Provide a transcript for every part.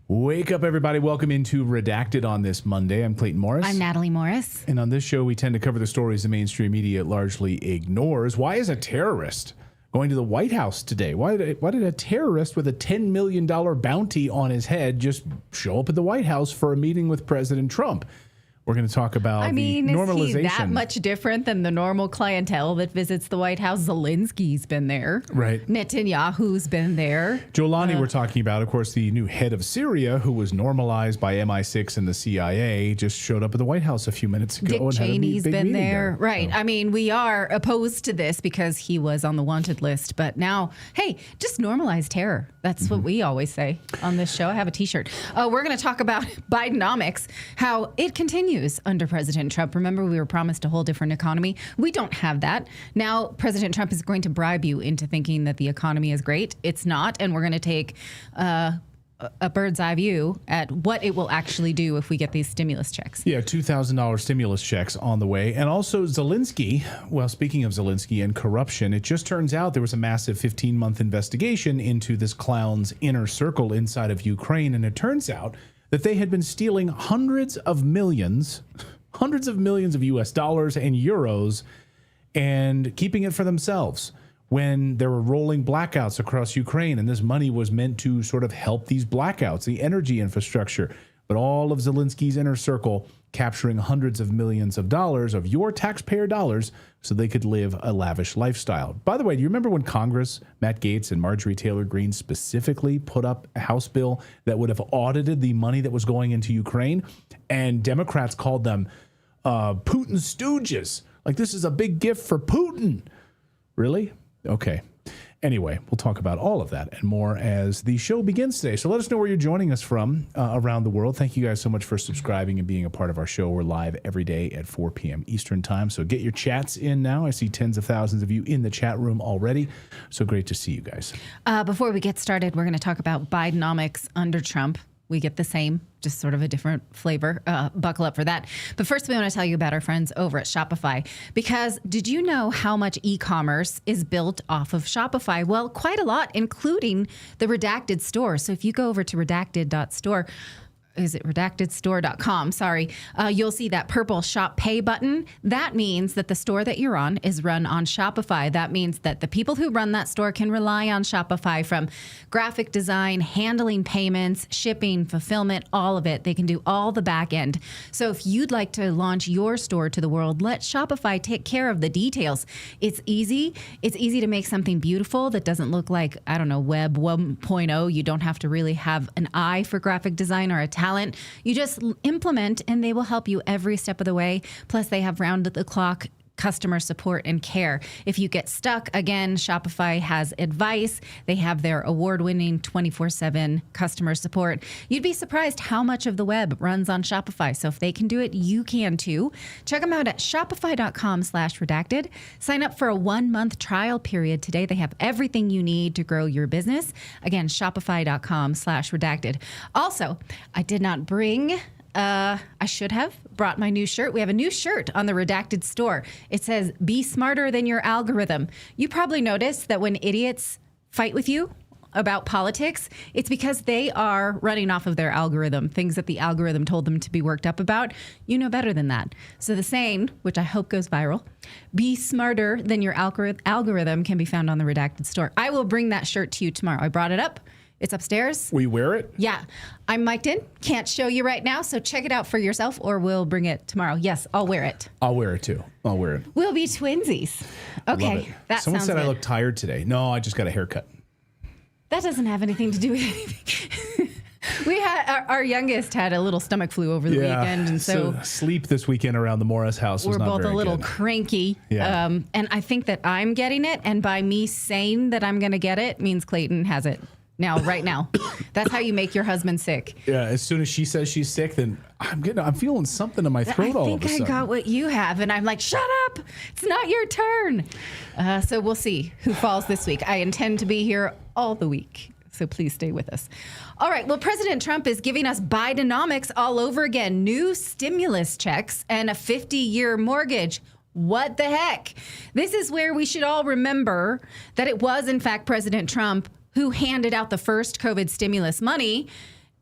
Wake up, everybody. Welcome into Redacted on this Monday. I'm Clayton Morris. I'm Natalie Morris. And on this show, we tend to cover the stories the mainstream media largely ignores. Why is a terrorist going to the White House today? Why did a terrorist with a $10 million bounty on his head just show up at the White House for a meeting with President Trump? We're going to talk about the normalization. Is he that much different than the normal clientele that visits the White House? Zelensky's been there. Right. Netanyahu's been there. Jolani, we're talking about, of course, the new head of Syria, who was normalized by MI6 and the CIA, just showed up at the White House a few minutes ago. Dick and Cheney's had a been there. Right. So. I mean, we are opposed to this because he was on the wanted list. But now, hey, just normalize terror. That's what we always say on this show. I have a T-shirt. We're going to talk about Bidenomics, how it continues under President Trump. Remember, we were promised a whole different economy. We don't have that. Now, President Trump is going to bribe you into thinking that the economy is great. It's not. And we're going to take a bird's eye view at what it will actually do if we get these stimulus checks. Yeah, $2,000 stimulus checks on the way. And also Zelensky, well, speaking of Zelensky and corruption, it just turns out there was a massive 15-month investigation into this clown's inner circle inside of Ukraine. And it turns out that they had been stealing hundreds of millions of US dollars and euros and keeping it for themselves when there were rolling blackouts across Ukraine. And this money was meant to sort of help these blackouts, the energy infrastructure. But all of Zelensky's inner circle capturing hundreds of millions of dollars of your taxpayer dollars so they could live a lavish lifestyle. By the way, do you remember when Congress, Matt Gaetz and Marjorie Taylor Greene specifically put up a House bill that would have audited the money that was going into Ukraine? And Democrats called them Putin's stooges. Like, this is a big gift for Putin. Really? Okay. Anyway, we'll talk about all of that and more as the show begins today. So let us know where you're joining us from around the world. Thank you guys so much for subscribing and being a part of our show. We're live every day at 4 p.m. Eastern time. So get your chats in now. I see tens of thousands of you in the chat room already. So great to see you guys. Before we get started, we're going to talk about Bidenomics under Trump. We get the same, just sort of a different flavor. Buckle up for that. But first, we want to tell you about our friends over at Shopify. Because did you know how much e-commerce is built off of Shopify? Well, quite a lot, including the Redacted store. So if you go over to redacted.store, is it redactedstore.com? Sorry. You'll see that purple Shop Pay button. That means that the store that you're on is run on Shopify. That means that the people who run that store can rely on Shopify from graphic design, handling payments, shipping, fulfillment, all of it. They can do all the back end. So if you'd like to launch your store to the world, let Shopify take care of the details. It's easy. It's easy to make something beautiful that doesn't look like, I don't know, Web 1.0. You don't have to really have an eye for graphic design or a talent. You just implement and they will help you every step of the way. Plus, they have round-the-clock customer support and care. If you get stuck, again, Shopify has advice. They have their award-winning 24/7 customer support. You'd be surprised how much of the web runs on Shopify. So if they can do it, you can too. Check them out at shopify.com/redacted. Sign up for a 1-month trial period today. They have everything you need to grow your business. Again, shopify.com/redacted. Also, I did not bring I should have brought my new shirt. We have a new shirt on the Redacted store. It says, "Be smarter than your algorithm." You probably noticed that when idiots fight with you about politics, it's because they are running off of their algorithm, things that the algorithm told them to be worked up about. You know better than that. So the saying, which I hope goes viral, "Be smarter than your algorithm," can be found on the Redacted store. I will bring that shirt to you tomorrow. I brought it up. It's upstairs. Will you wear it? Yeah. I'm mic'd in. Can't show you right now, so check it out for yourself, or we'll bring it tomorrow. Yes, I'll wear it. I'll wear it too. I'll wear it. We'll be twinsies. Okay. That Someone sounds said good. I look tired today. No, I just got a haircut. That doesn't have anything to do with anything. We had our youngest had a little stomach flu over the weekend, and so sleep this weekend around the Morris house was we're not both a very little good. cranky. Yeah. And I think that I'm getting it, and by me saying that I'm going to get it means Clayton has it. Now, right now. That's how you make your husband sick. Yeah, as soon as she says she's sick, then I'm feeling something in my throat all of a sudden. I think I got what you have, and I'm like, shut up! It's not your turn. So we'll see who falls this week. I intend to be here all the week, so please stay with us. All right, well, President Trump is giving us Bidenomics all over again. New stimulus checks and a 50-year mortgage. What the heck? This is where we should all remember that it was, in fact, President Trump who handed out the first COVID stimulus money.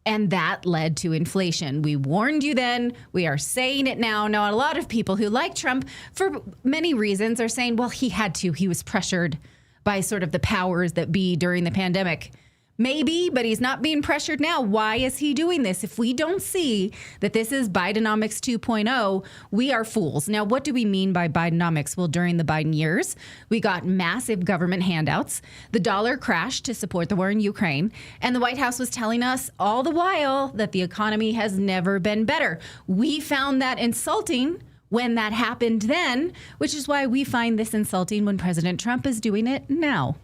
And that led to inflation. We warned you then. We are saying it now. Now, a lot of people who like Trump, for many reasons, are saying, well, he had to. He was pressured by sort of the powers that be during the pandemic. Maybe, but he's not being pressured now. Why is he doing this? If we don't see that this is Bidenomics 2.0, we are fools. Now, what do we mean by Bidenomics? Well, during the Biden years, we got massive government handouts. The dollar crashed to support the war in Ukraine. And the White House was telling us all the while that the economy has never been better. We found that insulting when that happened then, which is why we find this insulting when President Trump is doing it now.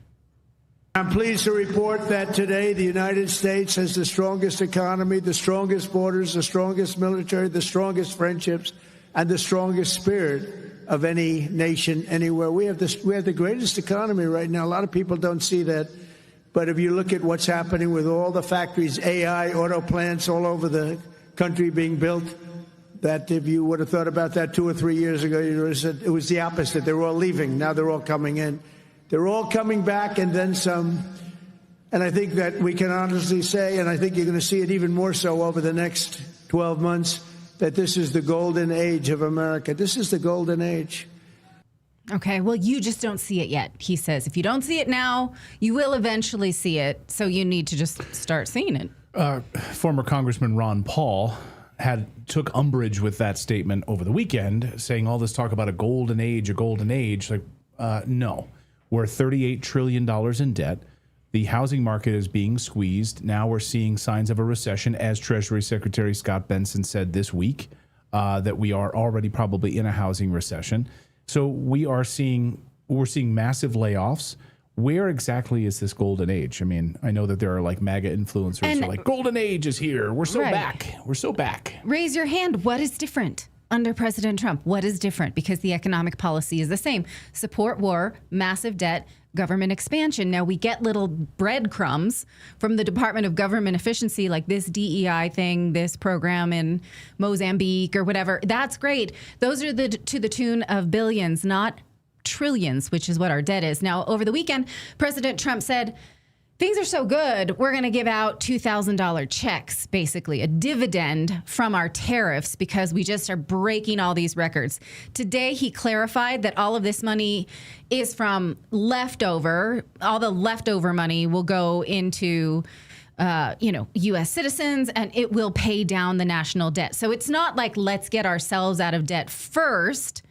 I'm pleased to report that today the United States has the strongest economy, the strongest borders, the strongest military, the strongest friendships, and the strongest spirit of any nation anywhere. We have the greatest economy right now. A lot of people don't see that. But if you look at what's happening with all the factories, AI, auto plants all over the country being built, that if you would have thought about that 2 or 3 years ago, you would have said it was the opposite. They were all leaving. Now they're all coming in. They're all coming back and then some. And I think that we can honestly say, and I think you're going to see it even more so over the next 12 months, that this is the golden age of America. This is the golden age. Okay, well, you just don't see it yet. He says, if you don't see it now, you will eventually see it. So you need to just start seeing it. Former Congressman Ron Paul took umbrage with that statement over the weekend, saying all this talk about a golden age. Like, no. We're $38 trillion in debt. The housing market is being squeezed. Now we're seeing signs of a recession, as Treasury Secretary Scott Benson said this week, that we are already probably in a housing recession. So we're seeing massive layoffs. Where exactly is this golden age? I mean, I know that there are like MAGA influencers who are like, golden age is here. We're so back. We're so back. Raise your hand. What is different under President Trump? What is different? Because the economic policy is the same. Support war, massive debt, government expansion. Now we get little breadcrumbs from the Department of Government Efficiency, like this DEI thing, this program in Mozambique or whatever. That's great. Those are to the tune of billions, not trillions, which is what our debt is. Now, over the weekend, President Trump said, things are so good, we're going to give out $2,000 checks, basically a dividend from our tariffs because we just are breaking all these records. Today, he clarified that all of this money is from leftover. All the leftover money will go into U.S. citizens, and it will pay down the national debt. So it's not like let's get ourselves out of debt first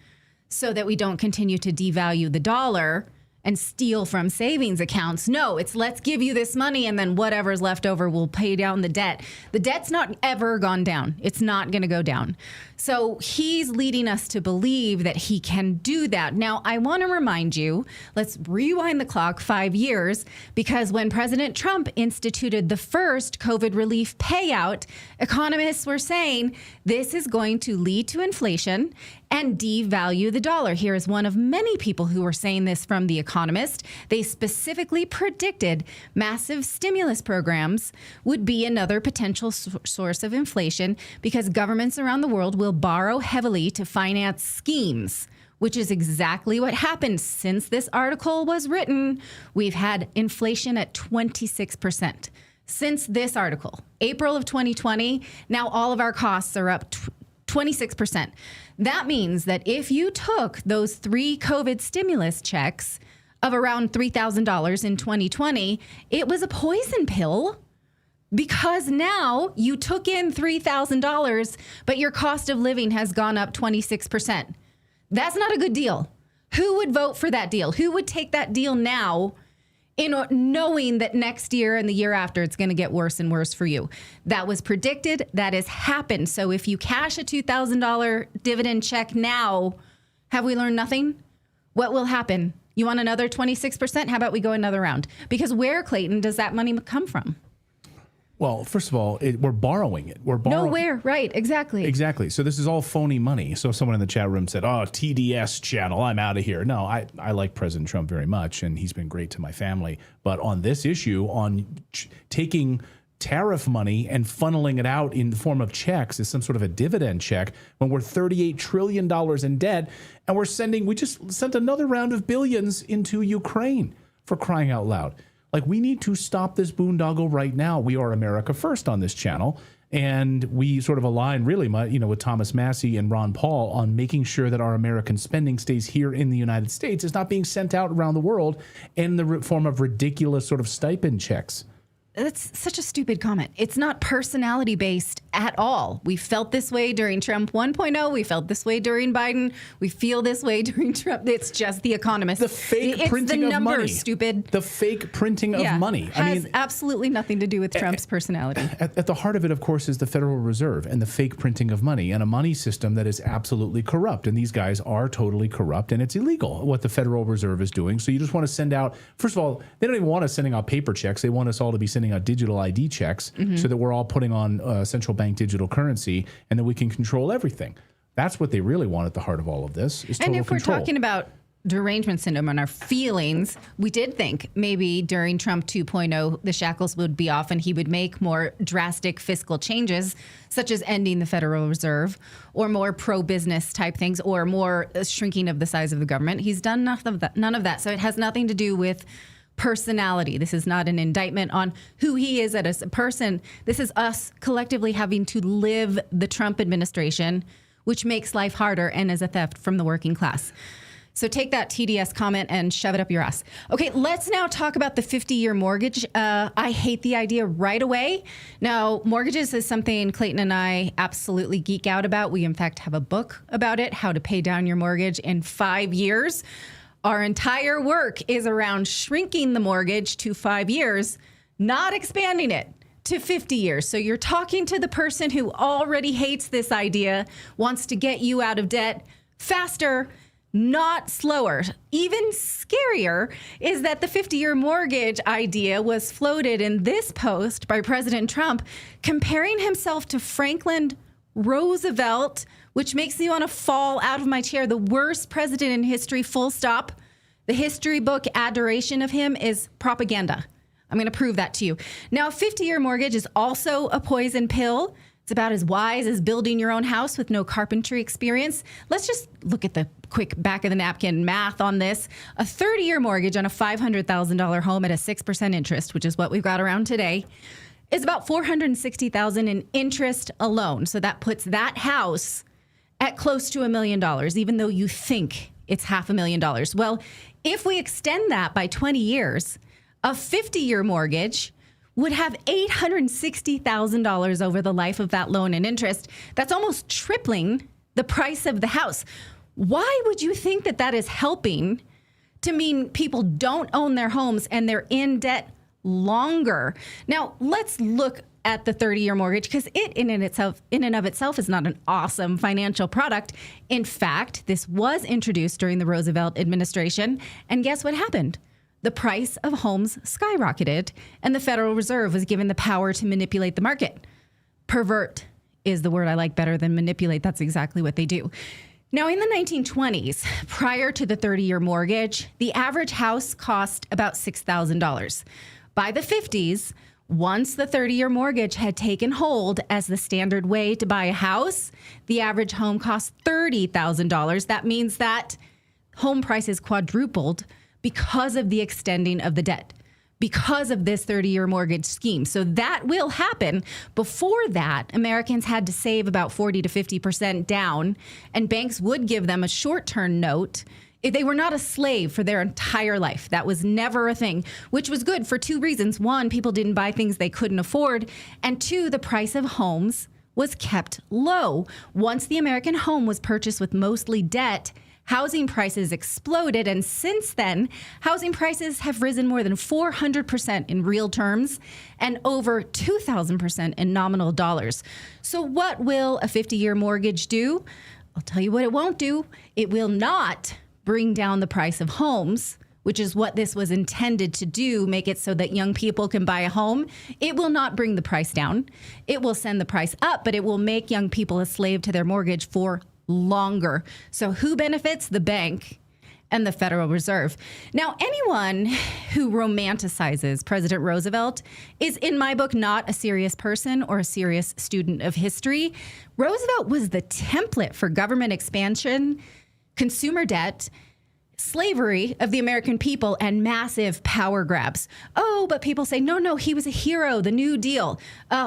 so that we don't continue to devalue the dollar and steal from savings accounts. No, it's let's give you this money and then whatever's left over will pay down the debt. The debt's not ever gone down. It's not going to go down. So he's leading us to believe that he can do that. Now, I want to remind you, let's rewind the clock 5 years, because when President Trump instituted the first COVID relief payout, economists were saying this is going to lead to inflation and devalue the dollar. Here is one of many people who were saying this from The Economist. They specifically predicted massive stimulus programs would be another potential source of inflation because governments around the world will borrow heavily to finance schemes, which is exactly what happened. Since this article was written, we've had inflation at 26%. Since this article, April of 2020, now all of our costs are up 26%. That means that if you took those 3 COVID stimulus checks of around $3,000 in 2020, it was a poison pill because now you took in $3,000, but your cost of living has gone up 26%. That's not a good deal. Who would vote for that deal? Who would take that deal now knowing that next year and the year after it's going to get worse and worse for you? That was predicted. That has happened. So if you cash a $2,000 dividend check now, have we learned nothing? What will happen? You want another 26%? How about we go another round? Because where, Clayton, does that money come from? Well, first of all, we're borrowing it. We're borrowing. Nowhere, right? Exactly. Exactly. So this is all phony money. So someone in the chat room said, "Oh, TDS channel, I'm out of here." No, I like President Trump very much, and he's been great to my family. But on this issue, on taking tariff money and funneling it out in the form of checks as some sort of a dividend check, when we're $38 trillion in debt, and we just sent another round of billions into Ukraine, for crying out loud. Like, we need to stop this boondoggle right now. We are America First on this channel. And we sort of align really, with Thomas Massey and Ron Paul on making sure that our American spending stays here in the United States. It's not being sent out around the world in the form of ridiculous sort of stipend checks. That's such a stupid comment. It's not personality based at all. We felt this way during Trump 1.0. We felt this way during Biden. We feel this way during Trump. It's just The Economist. The fake printing of money. Stupid. The fake printing of money. Has absolutely nothing to do with Trump's personality. At the heart of it, of course, is the Federal Reserve and the fake printing of money and a money system that is absolutely corrupt. And these guys are totally corrupt, and it's illegal what the Federal Reserve is doing. So you just want to send out, first of all, they don't even want us sending out paper checks. They want us all to be sending out digital ID checks so that we're all putting on central bank digital currency, and then we can control everything. That's what they really want at the heart of all of this, is total control. And if we're talking about derangement syndrome and our feelings, we did think maybe during Trump 2.0, the shackles would be off and he would make more drastic fiscal changes, such as ending the Federal Reserve, or more pro-business type things, or more shrinking of the size of the government. He's done none of that. So it has nothing to do with personality. This is not an indictment on who he is as a person. This is us collectively having to live the Trump administration, which makes life harder and is a theft from the working class. So take that TDS comment and shove it up your ass. Okay, let's now talk about the 50-year mortgage. I hate the idea right away. Now, mortgages is something Clayton and I absolutely geek out about. We, in fact, have a book about it, How to Pay Down Your Mortgage in 5 years. Our entire work is around shrinking the mortgage to 5 years, not expanding it to 50 years. So you're talking to the person who already hates this idea, wants to get you out of debt faster, not slower. Even scarier is that the 50-year mortgage idea was floated in this post by President Trump, comparing himself to Franklin Roosevelt, which makes me want to fall out of my chair. The worst president in history, full stop. The history book adoration of him is propaganda. I'm going to prove that to you. Now, a 50-year mortgage is also a poison pill. It's about as wise as building your own house with no carpentry experience. Let's just look at the quick back of the napkin math on this. A 30-year mortgage on a $500,000 home at a 6% interest, which is what we've got around today, is about $460,000 in interest alone. So that puts that house at close to $1 million, even though you think it's $500,000. Well, if we extend that by 20 years, a 50-year mortgage would have $860,000 over the life of that loan and interest. That's almost tripling the price of the house. Why would you think that that is helping to mean people don't own their homes and they're in debt longer? Now, let's look at the 30-year mortgage, because it in and of itself is not an awesome financial product. In fact, this was introduced during the Roosevelt administration. And guess what happened? The price of homes skyrocketed, and the Federal Reserve was given the power to manipulate the market. Pervert is the word I like better than manipulate. That's exactly what they do. Now, in the 1920s, prior to the 30-year mortgage, the average house cost about $6,000. By the 50s, once the 30-year mortgage had taken hold as the standard way to buy a house, the average home cost $30,000. That means that home prices quadrupled because of the extending of the debt, because of this 30-year mortgage scheme. So that will happen. Before that, Americans had to save about 40 to 50% down, and banks would give them a short-term note if they were not a slave for their entire life. That was never a thing, which was good for two reasons. One, people didn't buy things they couldn't afford. And two, the price of homes was kept low. Once the American home was purchased with mostly debt, housing prices exploded. And since then, housing prices have risen more than 400% in real terms and over 2,000% in nominal dollars. So what will a 50-year mortgage do? I'll tell you what it won't do. It will not bring down the price of homes, which is what this was intended to do, make it so that young people can buy a home. It will not bring the price down. It will send the price up, but it will make young people a slave to their mortgage for longer. So who benefits? The bank and the Federal Reserve. Now, anyone who romanticizes President Roosevelt is, in my book, not a serious person or a serious student of history. Roosevelt was the template for government expansion, consumer debt, slavery of the American people and massive power grabs. Oh, but people say, no, he was a hero, the New Deal.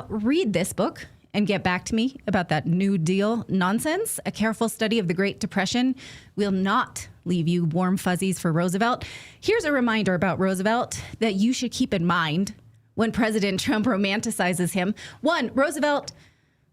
Read this book and get back to me about that New Deal nonsense. A careful study of the Great Depression will not leave you warm fuzzies for Roosevelt. Here's a reminder about Roosevelt that you should keep in mind when President Trump romanticizes him. One, Roosevelt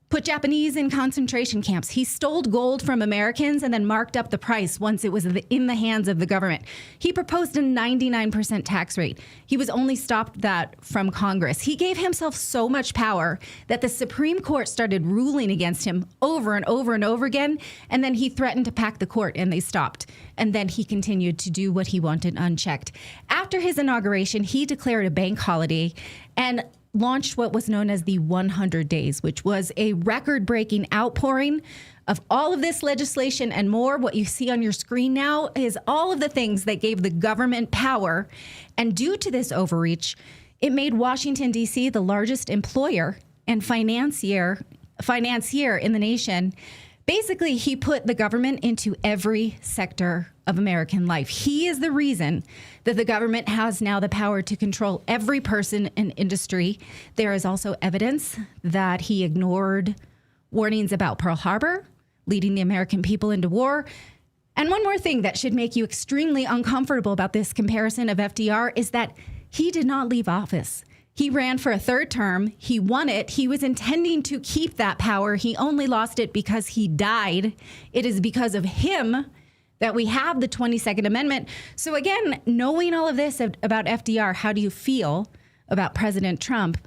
put Japanese in concentration camps. He stole gold from Americans and then marked up the price once it was in the hands of the government. He proposed a 99% tax rate. He was only stopped that from Congress. He gave himself so much power that the Supreme Court started ruling against him over and over and over again. And then he threatened to pack the court and they stopped. And then he continued to do what he wanted unchecked. After his inauguration, he declared a bank holiday and launched what was known as the 100 Days, which was a record-breaking outpouring of all of this legislation and more. What you see on your screen now is all of the things that gave the government power. And due to this overreach, it made Washington, D.C. the largest employer and financier in the nation. Basically, he put the government into every sector of American life. He is the reason that the government has now the power to control every person and industry. There is also evidence that he ignored warnings about Pearl Harbor, leading the American people into war. And one more thing that should make you extremely uncomfortable about this comparison of FDR is that he did not leave office. He ran for a third term. He won it. He was intending to keep that power. He only lost it because he died. It is because of him that we have the 22nd Amendment. So again, knowing all of this about FDR, how do you feel about President Trump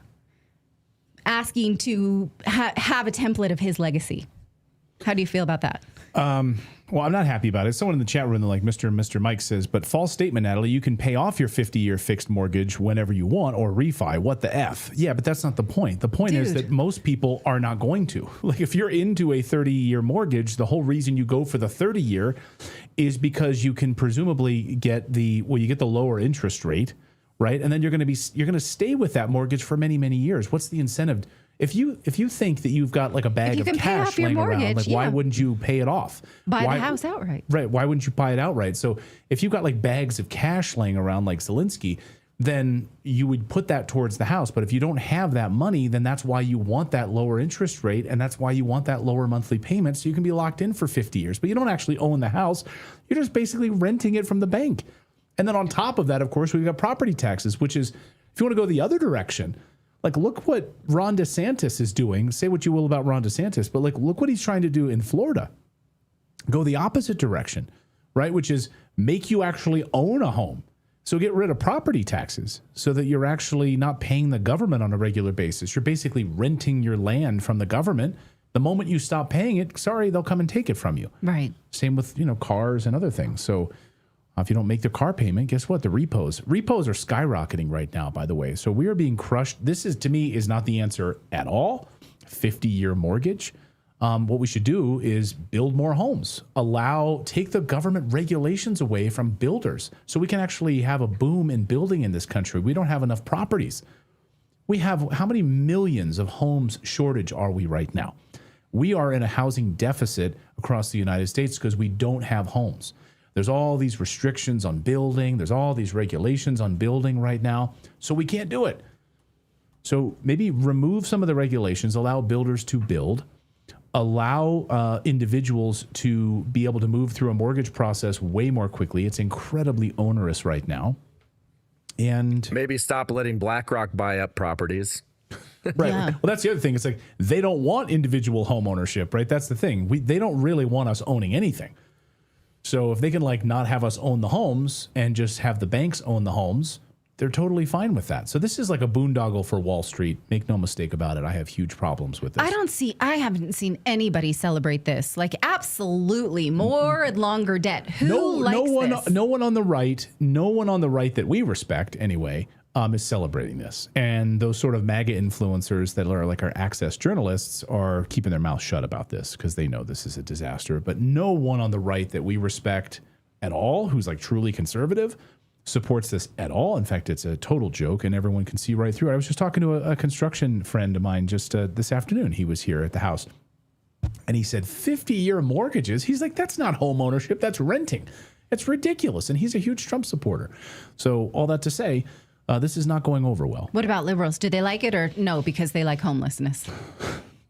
asking to have a template of his legacy? How do you feel about that? Well, I'm not happy about it. Someone in the chat room, like Mr. Mike says, but false statement, Natalie, you can pay off your 50-year fixed mortgage whenever you want or refi. What the F? Yeah, but that's not the point. The point is that most people are not going to. Like if you're into a 30-year mortgage, the whole reason you go for the 30-year is because you can presumably get you get the lower interest rate, right? And then you're going to stay with that mortgage for many, many years. What's the incentive? If you think that you've got like a bag of cash laying around, like why wouldn't you pay it off? Buy the house outright. Right. Why wouldn't you buy it outright? So if you've got like bags of cash laying around like Zelensky, then you would put that towards the house. But if you don't have that money, then that's why you want that lower interest rate. And that's why you want that lower monthly payment. So you can be locked in for 50 years. But you don't actually own the house. You're just basically renting it from the bank. And then on top of that, of course, we've got property taxes, which is, if you want to go the other direction, like, look what Ron DeSantis is doing. Say what you will about Ron DeSantis, but like, look what he's trying to do in Florida. Go the opposite direction, right? Which is make you actually own a home. So get rid of property taxes so that you're actually not paying the government on a regular basis. You're basically renting your land from the government. The moment you stop paying it, sorry, they'll come and take it from you. Right. Same with, cars and other things. So if you don't make the car payment, guess what? The repos are skyrocketing right now, by the way. So we are being crushed. This is, to me, is not the answer at all. 50-year mortgage. What we should do is build more homes. Take the government regulations away from builders so we can actually have a boom in building in this country. We don't have enough properties. We have, how many millions of homes shortage are we right now? We are in a housing deficit across the United States because we don't have homes. There's all these restrictions on building. There's all these regulations on building right now. So we can't do it. So maybe remove some of the regulations, allow builders to build, allow individuals to be able to move through a mortgage process way more quickly. It's incredibly onerous right now. And maybe stop letting BlackRock buy up properties. Right. Yeah. Well, that's the other thing. It's like they don't want individual home ownership, right? That's the thing. They don't really want us owning anything. So if they can not have us own the homes and just have the banks own the homes, they're totally fine with that. So this is like a boondoggle for Wall Street. Make no mistake about it. I have huge problems with this. I haven't seen anybody celebrate this. Like, absolutely more and longer debt. Who likes this? No one on the right that we respect anyway, is celebrating this. And those sort of MAGA influencers that are like our access journalists are keeping their mouth shut about this because they know this is a disaster. But no one on the right that we respect at all, who's like truly conservative, supports this at all. In fact, it's a total joke and everyone can see right through it. I was just talking to a construction friend of mine just this afternoon. He was here at the house and he said 50-year mortgages. He's like, that's not home ownership, that's renting. It's ridiculous. And he's a huge Trump supporter. So all that to say, this is not going over well. What about liberals? Do they like it or no, because they like homelessness?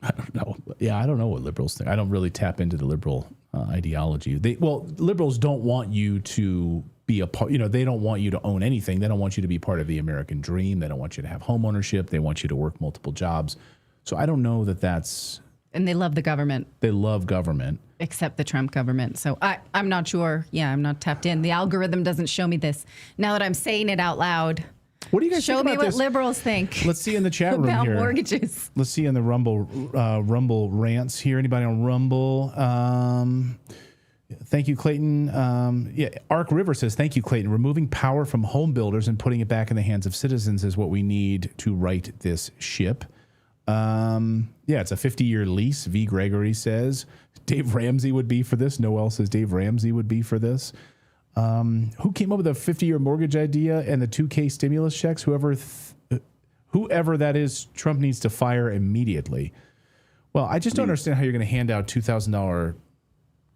I don't know. Yeah, I don't know what liberals think. I don't really tap into the liberal ideology. Liberals don't want you to be a part, they don't want you to own anything. They don't want you to be part of the American dream. They don't want you to have home ownership. They want you to work multiple jobs. So I don't know that that's... And they love the government. They love government. Except the Trump government. So I'm not sure. Yeah, I'm not tapped in. The algorithm doesn't show me this. Now that I'm saying it out loud... What do you guys show think me about what this? Liberals think? Let's see in the chat room about here. Mortgages. Let's see in the Rumble rants here. Anybody on Rumble? Thank you, Clayton. Ark River says, thank you, Clayton. Removing power from home builders and putting it back in the hands of citizens is what we need to right this ship. It's a 50-year lease. V. Gregory says Dave Ramsey would be for this. Noel says Dave Ramsey would be for this. Who came up with a 50-year mortgage idea and the 2K stimulus checks? Whoever that is, Trump needs to fire immediately. Well, I just don't understand how you're going to hand out $2,000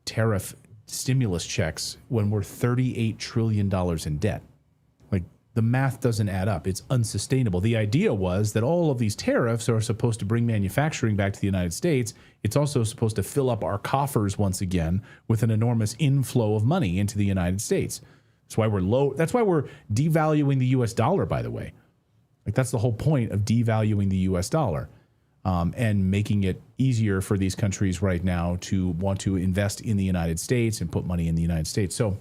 tariff stimulus checks when we're $38 trillion in debt. Like, the math doesn't add up. It's unsustainable. The idea was that all of these tariffs are supposed to bring manufacturing back to the United States. It's also supposed to fill up our coffers once again with an enormous inflow of money into the United States. That's why we're low. That's why we're devaluing the U.S. dollar, by the way. Like, that's the whole point of devaluing the U.S. dollar and making it easier for these countries right now to want to invest in the United States and put money in the United States. So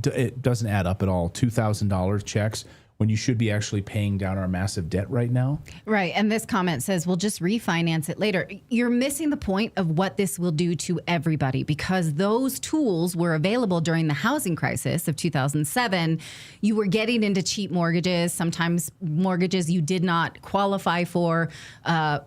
it doesn't add up at all. $2,000 checks when you should be actually paying down our massive debt right now. Right. And this comment says, we'll just refinance it later. You're missing the point of what this will do to everybody, because those tools were available during the housing crisis of 2007. You were getting into cheap mortgages, sometimes mortgages you did not qualify for,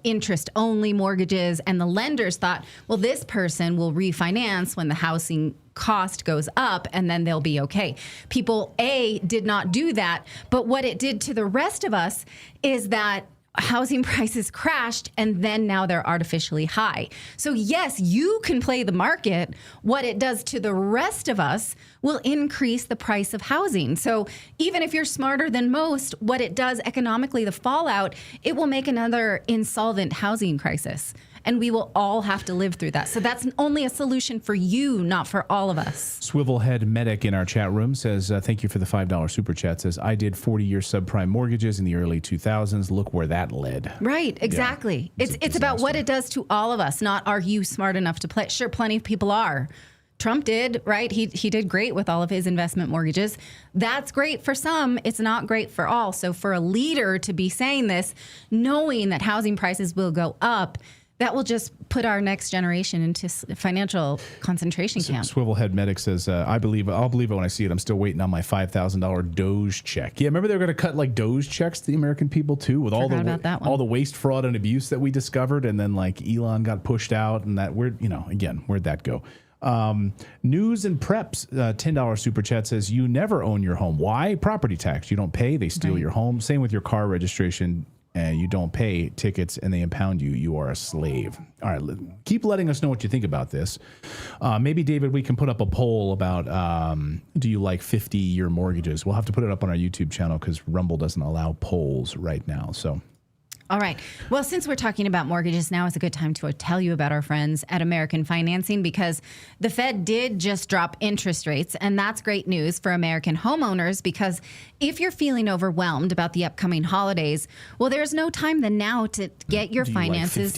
interest-only mortgages. And the lenders thought, well, this person will refinance when the housing cost goes up and then they'll be okay. People, did not do that. But what it did to the rest of us is that housing prices crashed and then now they're artificially high. So yes, you can play the market. What it does to the rest of us will increase the price of housing. So even if you're smarter than most, what it does economically, the fallout, it will make another insolvent housing crisis. And we will all have to live through that. So that's only a solution for you, not for all of us. Swivelhead Medic in our chat room says, thank you for the $5 super chat. Says, I did 40-year subprime mortgages in the early 2000s. Look where that led. Right, exactly. Yeah, it's about what it does to all of us, not are you smart enough to play. Sure, plenty of people are. Trump did, right? He did great with all of his investment mortgages. That's great for some. It's not great for all. So for a leader to be saying this, knowing that housing prices will go up, that will just put our next generation into financial concentration camp. Swivelhead Medic says, I'll believe it when I see it. I'm still waiting on my $5,000 Doge check. Yeah, remember they were going to cut like Doge checks to the American people too, with all the waste, fraud, and abuse that we discovered, and then like Elon got pushed out, and that where'd that go? News and Preps $10 super chat says, you never own your home. Why? Property tax. You don't pay. They steal your home. Same with your car registration. And you don't pay tickets and they impound you. You are a slave. All right, keep letting us know what you think about this. Maybe, David, we can put up a poll about do you like 50-year mortgages? We'll have to put it up on our YouTube channel because Rumble doesn't allow polls right now. So. All right. Well, since we're talking about mortgages, now is a good time to tell you about our friends at American Financing, because the Fed did just drop interest rates. And that's great news for American homeowners, because if you're feeling overwhelmed about the upcoming holidays, well, there's no time than now to get your finances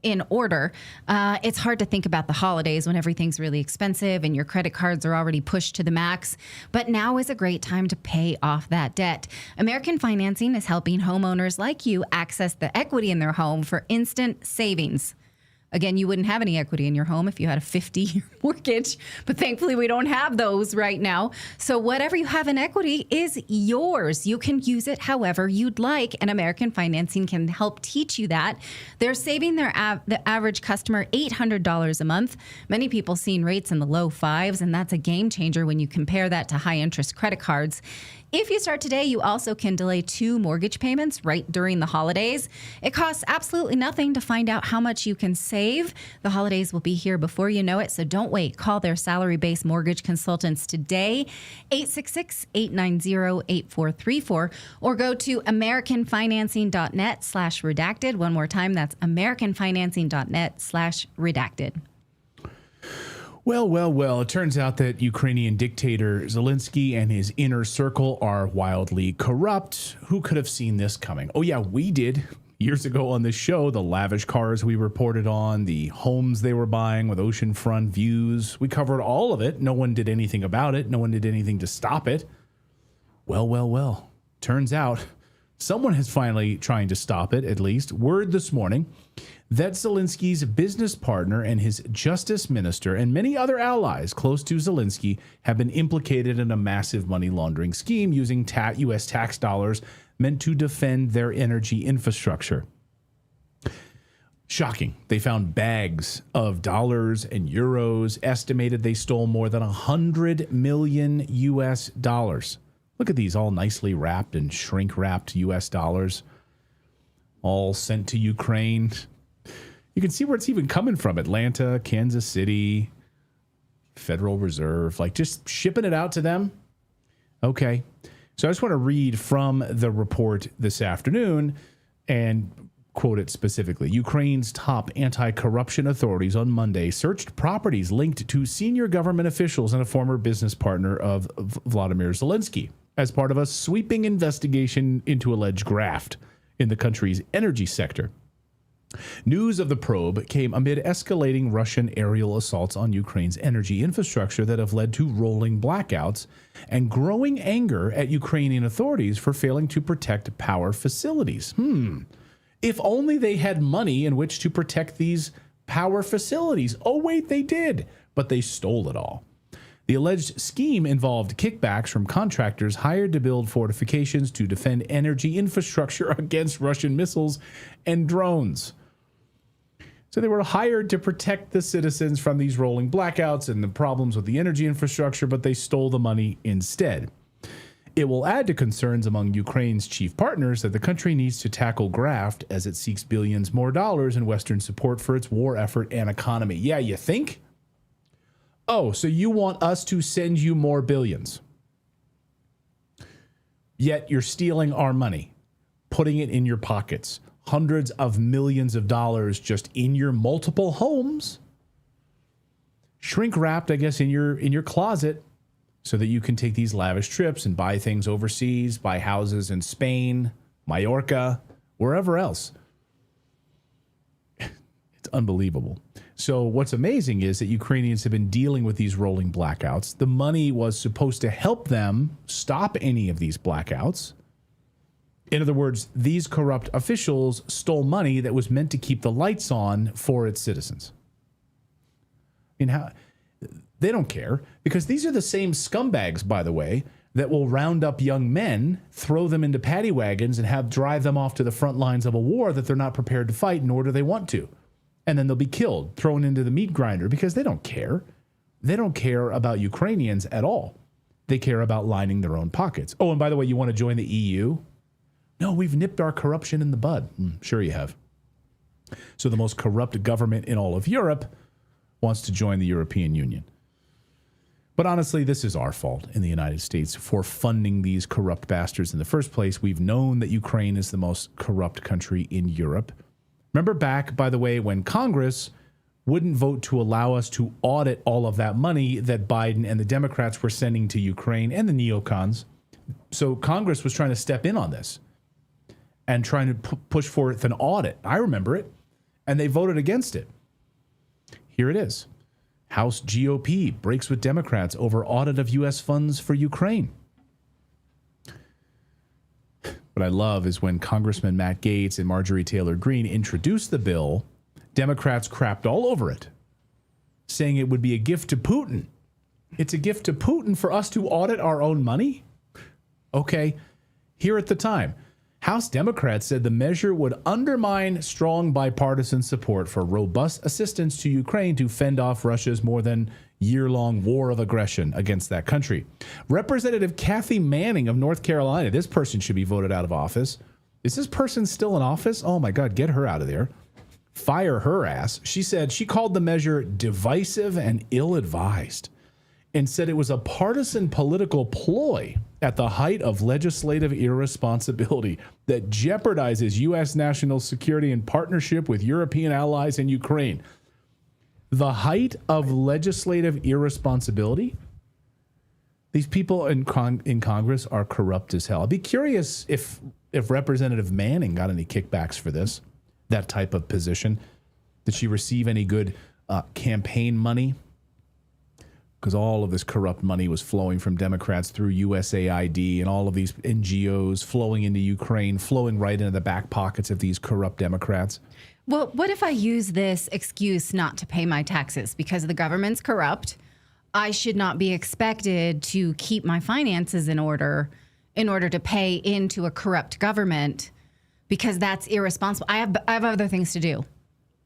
in order. It's hard to think about the holidays when everything's really expensive and your credit cards are already pushed to the max. But now is a great time to pay off that debt. American Financing is helping homeowners like you access the equity in their home for instant savings. Again, you wouldn't have any equity in your home if you had a 50-year mortgage, but thankfully we don't have those right now. So whatever you have in equity is yours. You can use it however you'd like, and American Financing can help teach you that. They're saving the average customer $800 a month. Many people seeing rates in the low fives, and that's a game changer when you compare that to high-interest credit cards. If you start today, you also can delay 2 mortgage payments right during the holidays. It costs absolutely nothing to find out how much you can save. The holidays will be here before you know it, so don't wait. Call their salary-based mortgage consultants today, 866-890-8434, or go to americanfinancing.net/redacted. One more time, that's americanfinancing.net/redacted. Well, it turns out that Ukrainian dictator Zelensky and his inner circle are wildly corrupt. Who could have seen this coming? Oh, yeah, we did years ago on this show. The lavish cars we reported on, the homes they were buying with oceanfront views. We covered all of it. No one did anything about it. No one did anything to stop it. Well. Turns out someone is finally trying to stop it, at least. Word this morning that Zelensky's business partner and his justice minister and many other allies close to Zelensky have been implicated in a massive money laundering scheme using U.S. tax dollars meant to defend their energy infrastructure. Shocking. They found bags of dollars and euros. Estimated they stole more than $100 million U.S. dollars. Look at these all nicely wrapped and shrink-wrapped U.S. dollars, all sent to Ukraine. You can see where it's even coming from. Atlanta, Kansas City, Federal Reserve, like just shipping it out to them. Okay. So I just want to read from the report this afternoon and quote it specifically. Ukraine's top anti-corruption authorities on Monday searched properties linked to senior government officials and a former business partner of Vladimir Zelensky as part of a sweeping investigation into alleged graft in the country's energy sector. News of the probe came amid escalating Russian aerial assaults on Ukraine's energy infrastructure that have led to rolling blackouts and growing anger at Ukrainian authorities for failing to protect power facilities. If only they had money in which to protect these power facilities. Oh, wait, they did, but they stole it all. The alleged scheme involved kickbacks from contractors hired to build fortifications to defend energy infrastructure against Russian missiles and drones. So they were hired to protect the citizens from these rolling blackouts and the problems with the energy infrastructure, but they stole the money instead. It will add to concerns among Ukraine's chief partners that the country needs to tackle graft as it seeks billions more dollars in Western support for its war effort and economy. Yeah, you think? Oh, so you want us to send you more billions. Yet you're stealing our money, putting it in your pockets. Hundreds of millions of dollars just in your multiple homes, shrink wrapped, I guess, in your closet, so that you can take these lavish trips and buy things overseas, buy houses in Spain, Mallorca, wherever else. It's unbelievable. So what's amazing is that Ukrainians have been dealing with these rolling blackouts. The money was supposed to help them stop any of these blackouts. In other words, these corrupt officials stole money that was meant to keep the lights on for its citizens. I mean, they don't care, because these are the same scumbags, by the way, that will round up young men, throw them into paddy wagons, and drive them off to the front lines of a war that they're not prepared to fight, nor do they want to. And then they'll be killed, thrown into the meat grinder, because they don't care. They don't care about Ukrainians at all. They care about lining their own pockets. Oh, and by the way, you want to join the EU? No, we've nipped our corruption in the bud. Sure you have. So the most corrupt government in all of Europe wants to join the European Union. But honestly, this is our fault in the United States for funding these corrupt bastards in the first place. We've known that Ukraine is the most corrupt country in Europe. Remember back, by the way, when Congress wouldn't vote to allow us to audit all of that money that Biden and the Democrats were sending to Ukraine and the neocons. So Congress was trying to step in on this and trying to push forth an audit. I remember it. And they voted against it. Here it is. House GOP breaks with Democrats over audit of U.S. funds for Ukraine. What I love is when Congressman Matt Gaetz and Marjorie Taylor Greene introduced the bill, Democrats crapped all over it, saying it would be a gift to Putin. It's a gift to Putin for us to audit our own money? Okay, here at the time, House Democrats said the measure would undermine strong bipartisan support for robust assistance to Ukraine to fend off Russia's more than year-long war of aggression against that country. Representative Kathy Manning of North Carolina, this person should be voted out of office. Is this person still in office? Oh my God, get her out of there. Fire her ass. She said she called the measure divisive and ill-advised and said it was a partisan political ploy at the height of legislative irresponsibility that jeopardizes U.S. national security in partnership with European allies in Ukraine. The height of legislative irresponsibility? These people in Congress are corrupt as hell. I'd be curious if Representative Manning got any kickbacks for this, that type of position. Did she receive any good campaign money? Because all of this corrupt money was flowing from Democrats through USAID and all of these NGOs flowing into Ukraine, flowing right into the back pockets of these corrupt Democrats. Well, what if I use this excuse not to pay my taxes because the government's corrupt? I should not be expected to keep my finances in order to pay into a corrupt government because that's irresponsible. I have other things to do.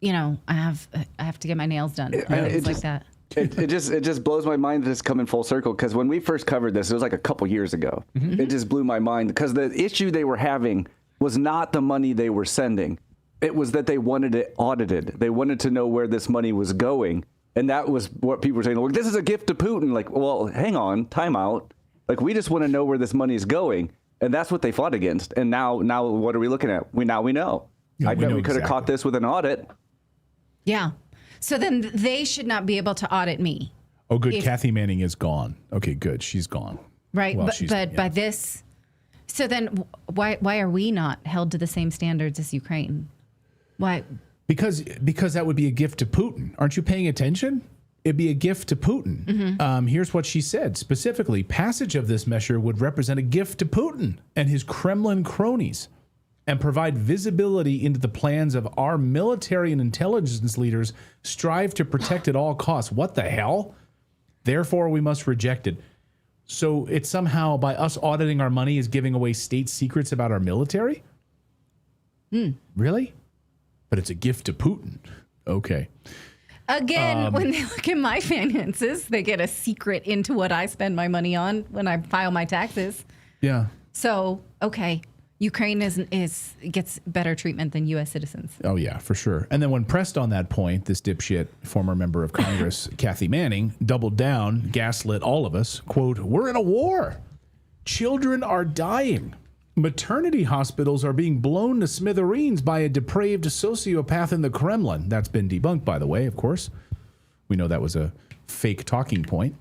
You know, I have to get my nails done. Things like that. It just blows my mind that it's coming full circle, because when we first covered this, it was like a couple years ago. Mm-hmm. It just blew my mind because the issue they were having was not the money they were sending. It was that they wanted it audited. They wanted to know where this money was going. And that was what people were saying. Well, this is a gift to Putin. Like, well, hang on, time out. Like, we just want to know where this money is going. And that's what they fought against. And now what are we looking at? We know. Yeah, I bet we could have caught this with an audit. Yeah. So then they should not be able to audit me. Oh, good. Kathy Manning is gone. Okay, good. She's gone. Right. Well, but by this, so then why are we not held to the same standards as Ukraine? Why? Because that would be a gift to Putin. Aren't you paying attention? It'd be a gift to Putin. Mm-hmm. Here's what she said. Specifically, passage of this measure would represent a gift to Putin and his Kremlin cronies and provide visibility into the plans of our military and intelligence leaders strive to protect at all costs. What the hell? Therefore, we must reject it. So it's somehow by us auditing our money is giving away state secrets about our military? Really? But it's a gift to Putin. Okay. Again, when they look at my finances, they get a secret into what I spend my money on when I file my taxes. Yeah. So, okay, Ukraine gets better treatment than U.S. citizens. Oh, yeah, for sure. And then when pressed on that point, this dipshit, former member of Congress, Kathy Manning, doubled down, gaslit all of us. Quote, "We're in a war. Children are dying. Maternity hospitals are being blown to smithereens by a depraved sociopath in the Kremlin." That's been debunked, by the way, of course. We know that was a fake talking point.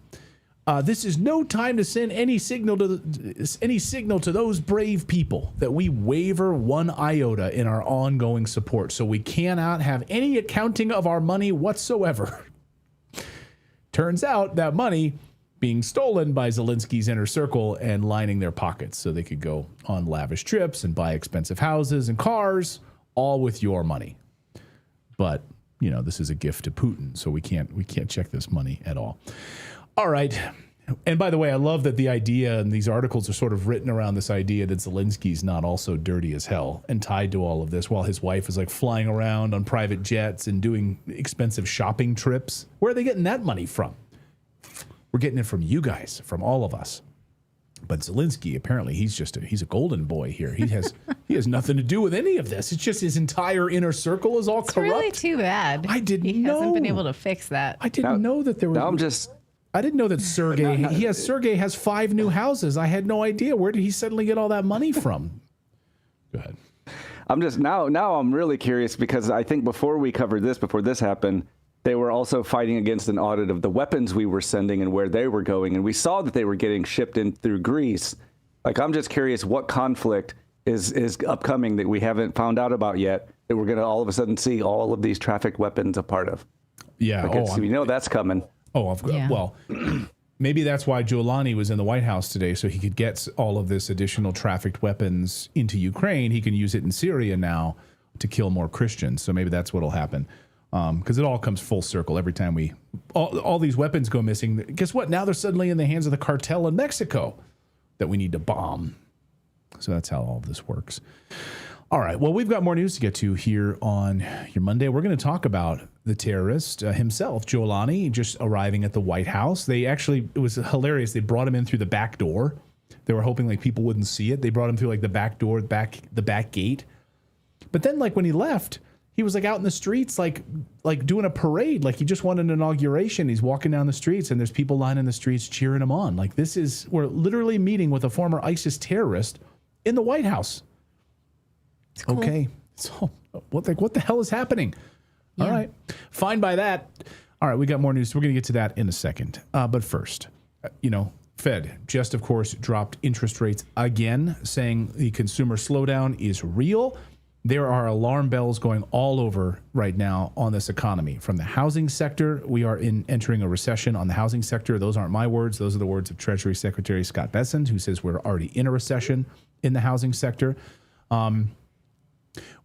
This is no time to send any signal to those brave people that we waver one iota in our ongoing support. So we cannot have any accounting of our money whatsoever. Turns out that money being stolen by Zelensky's inner circle and lining their pockets so they could go on lavish trips and buy expensive houses and cars, all with your money. But, you know, this is a gift to Putin, so we can't check this money at all. All right. And by the way, I love that the idea and these articles are sort of written around this idea that Zelensky's not also dirty as hell and tied to all of this while his wife is like flying around on private jets and doing expensive shopping trips. Where are they getting that money from? We're getting it from you guys, from all of us. But Zelensky, apparently, he's a golden boy here. He has nothing to do with any of this. It's just his entire inner circle is all corrupt. It's really too bad. I didn't know. He hasn't been able to fix that. I didn't know that there was. I didn't know that Sergey. Sergey has 5 new houses. I had no idea. Where did he suddenly get all that money from? Go ahead. I'm just now I'm really curious, because I think before this happened, they were also fighting against an audit of the weapons we were sending and where they were going. And we saw that they were getting shipped in through Greece. Like, I'm just curious what conflict is upcoming that we haven't found out about yet, that we're going to all of a sudden see all of these trafficked weapons a part of. Yeah. We know that's coming. Well, maybe that's why Giuliani was in the White House today, so he could get all of this additional trafficked weapons into Ukraine. He can use it in Syria now to kill more Christians. So maybe that's what'll happen. Because it all comes full circle every time all these weapons go missing. Guess what? Now they're suddenly in the hands of the cartel in Mexico that we need to bomb. So that's how all of this works. All right. Well, we've got more news to get to here on your Monday. We're going to talk about the terrorist himself, Giuliani, just arriving at the White House. It was hilarious. They brought him in through the back door. They were hoping like people wouldn't see it. They brought him through like the back door, the back gate. But then like when he left, he was like out in the streets, like doing a parade. Like he just won an inauguration. He's walking down the streets and there's people lining the streets cheering him on. Like we're literally meeting with a former ISIS terrorist in the White House. Cool. Okay. So what the hell is happening? Yeah. All right. Fine by that. All right. We got more news. We're going to get to that in a second. But first, Fed just, of course, dropped interest rates again, saying the consumer slowdown is real. There are alarm bells going all over right now on this economy. From the housing sector, we are entering a recession on the housing sector. Those aren't my words. Those are the words of Treasury Secretary Scott Bessent, who says we're already in a recession in the housing sector.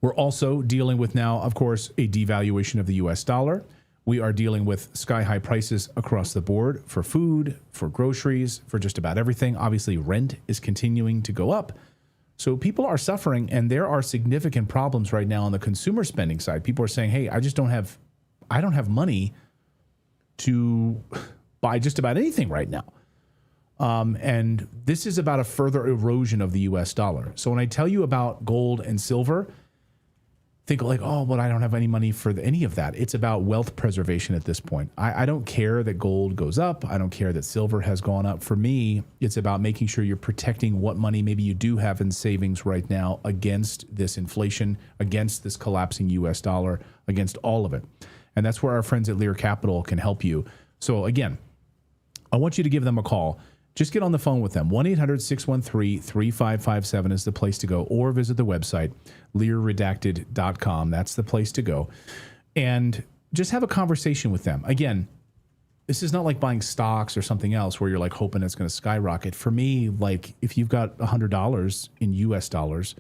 We're also dealing with now, of course, a devaluation of the U.S. dollar. We are dealing with sky-high prices across the board for food, for groceries, for just about everything. Obviously, rent is continuing to go up. So people are suffering, and there are significant problems right now on the consumer spending side. People are saying, hey, I don't have money to buy just about anything right now. And this is about a further erosion of the U.S. dollar. So when I tell you about gold and silver, think like, oh, but I don't have any money for any of that. It's about wealth preservation at this point. I don't care that gold goes up. I don't care that silver has gone up. For me, it's about making sure you're protecting what money maybe you do have in savings right now against this inflation, against this collapsing U.S. dollar, against all of it. And that's where our friends at Lear Capital can help you. So again, I want you to give them a call. Just get on the phone with them. 1-800-613-3557 is the place to go, or visit the website, learredacted.com. That's the place to go. And just have a conversation with them. Again, this is not like buying stocks or something else where you're like hoping it's going to skyrocket. For me, like if you've got $100 in US dollars,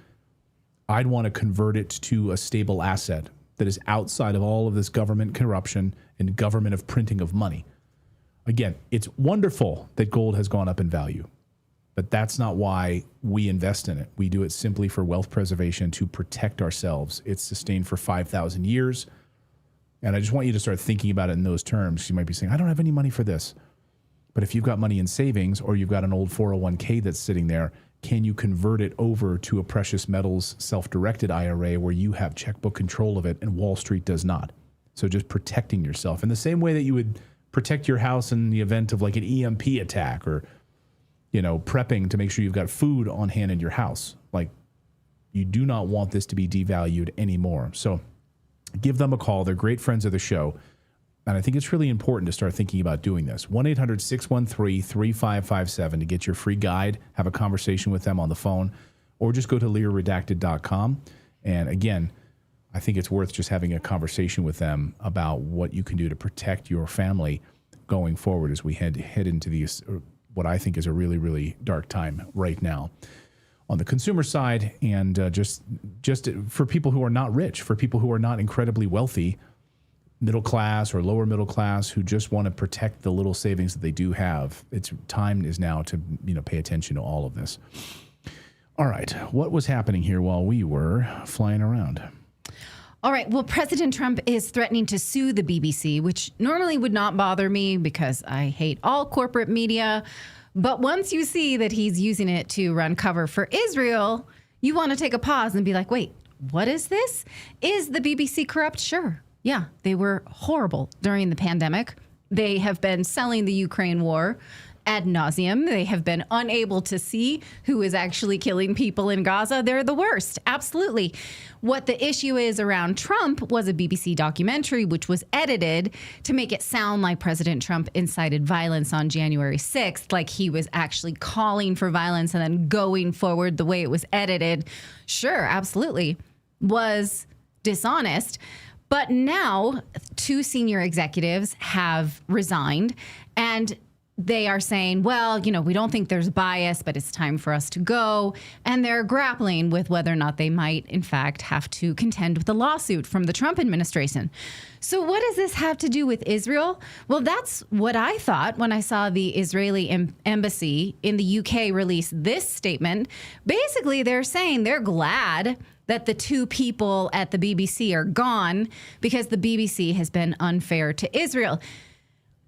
I'd want to convert it to a stable asset that is outside of all of this government corruption and government of printing of money. Again, it's wonderful that gold has gone up in value, but that's not why we invest in it. We do it simply for wealth preservation to protect ourselves. It's sustained for 5,000 years. And I just want you to start thinking about it in those terms. You might be saying, I don't have any money for this. But if you've got money in savings or you've got an old 401k that's sitting there, can you convert it over to a precious metals self-directed IRA where you have checkbook control of it and Wall Street does not? So just protecting yourself in the same way that you would protect your house in the event of like an EMP attack, or, prepping to make sure you've got food on hand in your house. Like, you do not want this to be devalued anymore. So give them a call. They're great friends of the show. And I think it's really important to start thinking about doing this. 1-800-613-3557 to get your free guide, have a conversation with them on the phone, or just go to learredacted.com. And again, I think it's worth just having a conversation with them about what you can do to protect your family going forward as we head into these, what I think is a really, really dark time right now on the consumer side. And just for people who are not rich, for people who are not incredibly wealthy, middle class or lower middle class, who just want to protect the little savings that they do have. It's time is now to pay attention to all of this. All right, what was happening here while we were flying around? All right. Well, President Trump is threatening to sue the BBC, which normally would not bother me because I hate all corporate media. But once you see that he's using it to run cover for Israel, you want to take a pause and be like, wait, what is this? Is the BBC corrupt? Sure. Yeah, they were horrible during the pandemic. They have been selling the Ukraine war ad nauseum. They have been unable to see who is actually killing people in Gaza. They're the worst. Absolutely. What the issue is around Trump was a BBC documentary which was edited to make it sound like President Trump incited violence on January 6th, like he was actually calling for violence and then going forward the way it was edited. Sure, absolutely. Was dishonest. But now 2 senior executives have resigned, and they are saying, well, we don't think there's bias, but it's time for us to go. And they're grappling with whether or not they might, in fact, have to contend with a lawsuit from the Trump administration. So what does this have to do with Israel? Well, that's what I thought when I saw the Israeli embassy in the UK release this statement. Basically, they're saying they're glad that the two people at the BBC are gone because the BBC has been unfair to Israel.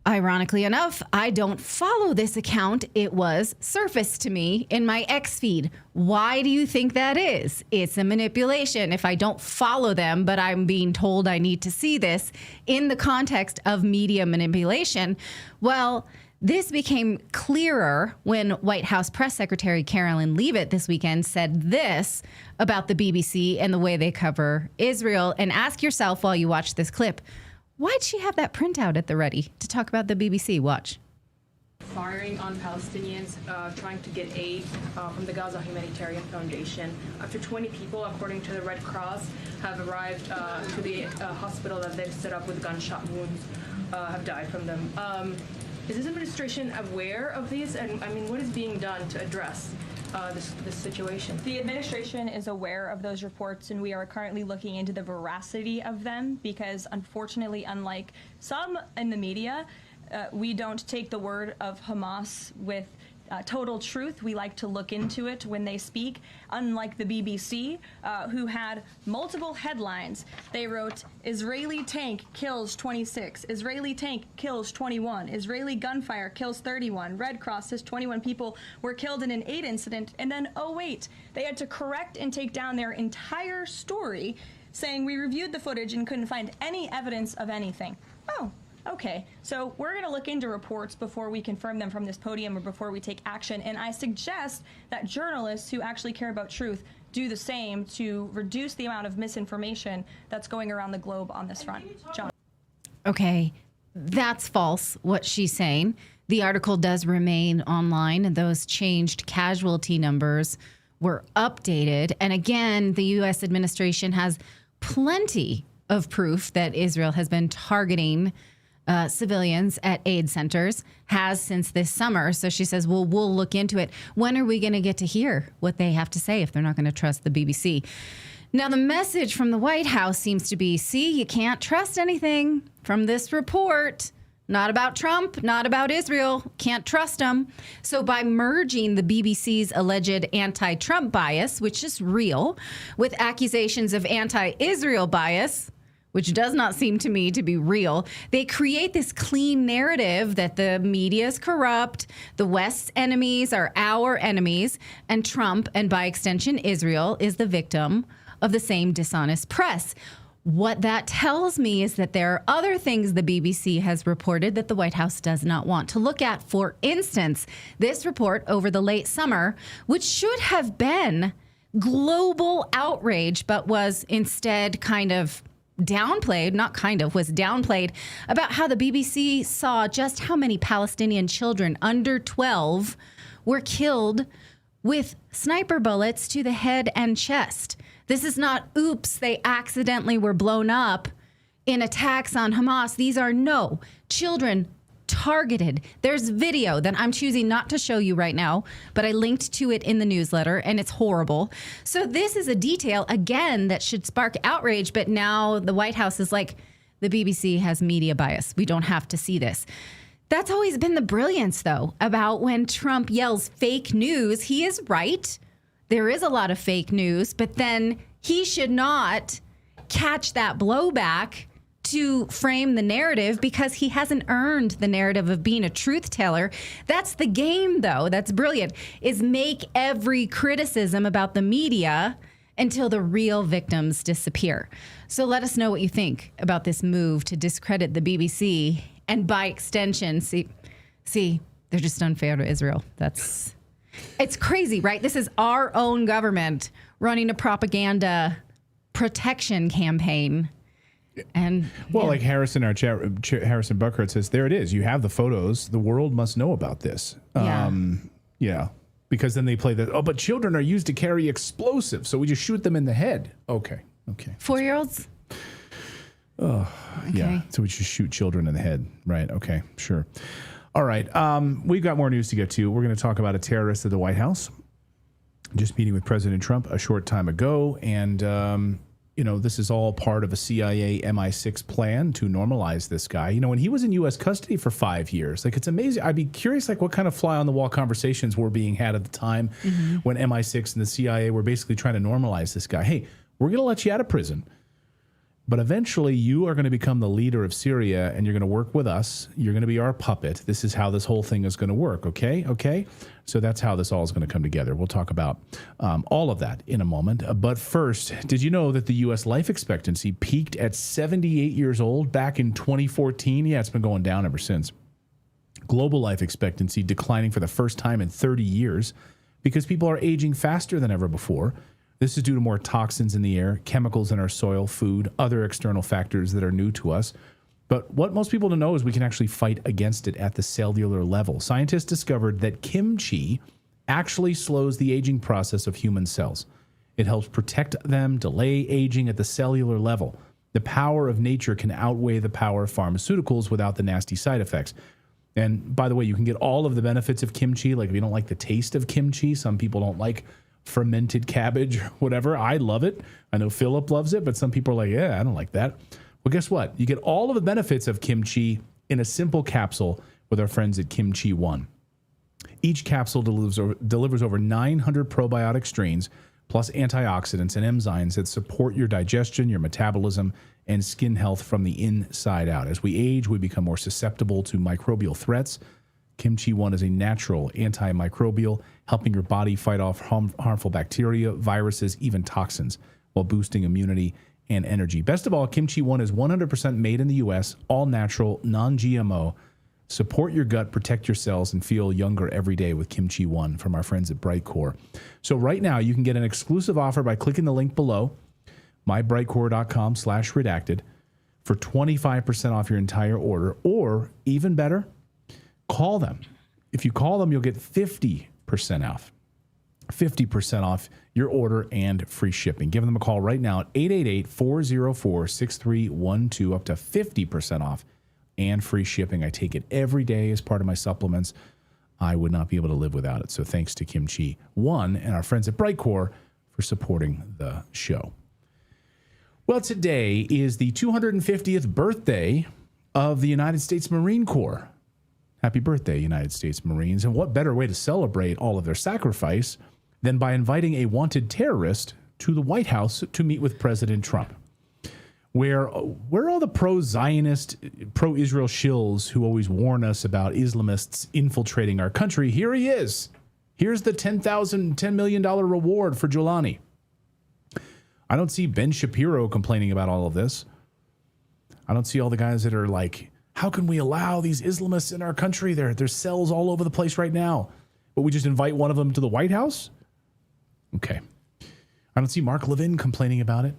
Ironically enough, I don't follow this account. It was surfaced to me in my X feed. Why do you think that is? It's a manipulation. If I don't follow them, but I'm being told I need to see this in the context of media manipulation, well, this became clearer when White House Press Secretary Carolyn Leavitt this weekend said this about the BBC and the way they cover Israel. And ask yourself while you watch this clip, why'd she have that printout at the ready to talk about the BBC? Watch. Firing on Palestinians trying to get aid from the Gaza Humanitarian Foundation. After 20 people, according to the Red Cross, have arrived to the hospital that they've set up with gunshot wounds, have died from them. Is this administration aware of these? And I mean, what is being done to address this situation? The administration is aware of those reports, and we are currently looking into the veracity of them because, unfortunately, unlike some in the media, we don't take the word of Hamas with total truth. We like to look into it when they speak. Unlike the BBC, who had multiple headlines, they wrote, Israeli tank kills 26, Israeli tank kills 21, Israeli gunfire kills 31, Red Cross says 21 people were killed in an aid incident, and then, oh wait, they had to correct and take down their entire story, saying we reviewed the footage and couldn't find any evidence of anything. Oh. Okay, so we're going to look into reports before we confirm them from this podium or before we take action, and I suggest that journalists who actually care about truth do the same to reduce the amount of misinformation that's going around the globe on this front. John. Okay, that's false, what she's saying. The article does remain online, and those changed casualty numbers were updated. And again, the U.S. administration has plenty of proof that Israel has been targeting civilians at aid centers, has since this summer. So she says, well, we'll look into it. When are we going to get to hear what they have to say if they're not going to trust the BBC? Now, the message from the White House seems to be, see, you can't trust anything from this report. Not about Trump, not about Israel. Can't trust them. So by merging the BBC's alleged anti-Trump bias, which is real, with accusations of anti-Israel bias, which does not seem to me to be real, they create this clean narrative that the media is corrupt, the West's enemies are our enemies, and Trump, and by extension Israel, is the victim of the same dishonest press. What that tells me is that there are other things the BBC has reported that the White House does not want to look at. For instance, this report over the late summer, which should have been global outrage, but was instead was downplayed about how the BBC saw just how many Palestinian children under 12 were killed with sniper bullets to the head and chest. This is not, oops, they accidentally were blown up in attacks on Hamas. These are children targeted. There's video that I'm choosing not to show you right now, but I linked to it in the newsletter, and it's horrible. So this is a detail, again, that should spark outrage, but now the White House is like, the BBC has media bias. We don't have to see this. That's always been the brilliance, though, about when Trump yells fake news. He is right. There is a lot of fake news, but then he should not catch that blowback to frame the narrative because he hasn't earned the narrative of being a truth teller. That's the game, though. That's brilliant, is make every criticism about the media until the real victims disappear. So let us know what you think about this move to discredit the BBC and by extension, see, they're just unfair to Israel. It's crazy, right? This is our own government running a propaganda protection campaign. And like Harrison, our chat, Harrison Buckhart says, there it is. You have the photos. The world must know about this. Yeah. Because then they play but children are used to carry explosives, so we just shoot them in the head. Okay. 4-year-olds? Oh, okay. Yeah. So we just shoot children in the head. Right. Okay. Sure. All right. We've got more news to get to. We're going to talk about a terrorist at the White House. Just meeting with President Trump a short time ago. And, this is all part of a CIA MI6 plan to normalize this guy. When he was in U.S. custody for 5 years, it's amazing. I'd be curious, what kind of fly on the wall conversations were being had at the time when MI6 and the CIA were basically trying to normalize this guy. Hey, we're going to let you out of prison, but eventually you are going to become the leader of Syria and you're going to work with us. You're going to be our puppet. This is how this whole thing is going to work. Okay. So that's how this all is going to come together. We'll talk about all of that in a moment. But first, did you know that the U.S. life expectancy peaked at 78 years old back in 2014? Yeah, it's been going down ever since. Global life expectancy declining for the first time in 30 years because people are aging faster than ever before. This is due to more toxins in the air, chemicals in our soil, food, other external factors that are new to us. But what most people don't know is we can actually fight against it at the cellular level. Scientists discovered that kimchi actually slows the aging process of human cells. It helps protect them, delay aging at the cellular level. The power of nature can outweigh the power of pharmaceuticals without the nasty side effects. And by the way, you can get all of the benefits of kimchi. Like if you don't like the taste of kimchi, some people don't like fermented cabbage or whatever. I love it. I know Philip loves it, but some people are like, yeah, I don't like that. Well, guess what? You get all of the benefits of kimchi in a simple capsule with our friends at Kimchi One. Each capsule delivers over 900 probiotic strains, plus antioxidants and enzymes that support your digestion, your metabolism, and skin health from the inside out. As we age, we become more susceptible to microbial threats. Kimchi One is a natural antimicrobial, helping your body fight off harmful bacteria, viruses, even toxins, while boosting immunity and energy. Best of all, Kimchi One is 100% made in the U.S., all natural, non-GMO. Support your gut, protect your cells, and feel younger every day with Kimchi One from our friends at Brightcore. So right now, you can get an exclusive offer by clicking the link below, mybrightcore.com/redacted, for 25% off your entire order, or even better, call them. If you call them, you'll get 50% off. 50% off your order and free shipping. Give them a call right now at 888-404-6312, up to 50% off and free shipping. I take it every day as part of my supplements. I would not be able to live without it. So thanks to Kimchi One and our friends at Brightcore for supporting the show. Well, today is the 250th birthday of the United States Marine Corps. Happy birthday, United States Marines. And what better way to celebrate all of their sacrifice than by inviting a wanted terrorist to the White House to meet with President Trump? Where are all the pro-Zionist, pro-Israel shills who always warn us about Islamists infiltrating our country? Here he is. Here's the $10 million reward for Giuliani. I don't see Ben Shapiro complaining about all of this. I don't see all the guys that are like, how can we allow these Islamists in our country? There's cells all over the place right now. But we just invite one of them to the White House? Okay. I don't see Mark Levin complaining about it.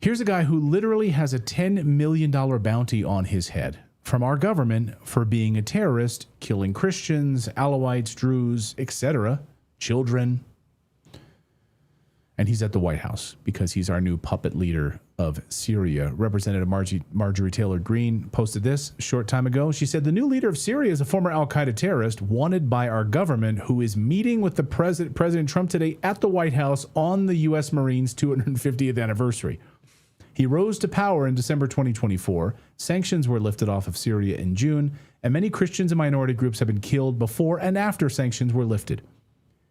Here's a guy who literally has a $10 million bounty on his head from our government for being a terrorist, killing Christians, Alawites, Druze, etc., children. And he's at the White House because he's our new puppet leader of Syria. Representative Marjorie Taylor Greene posted this a short time ago. She said, the new leader of Syria is a former al-Qaeda terrorist wanted by our government who is meeting with the President Trump today at the White House on the U.S. Marines' 250th anniversary. He rose to power in December 2024. Sanctions were lifted off of Syria in June, and many Christians and minority groups have been killed before and after sanctions were lifted.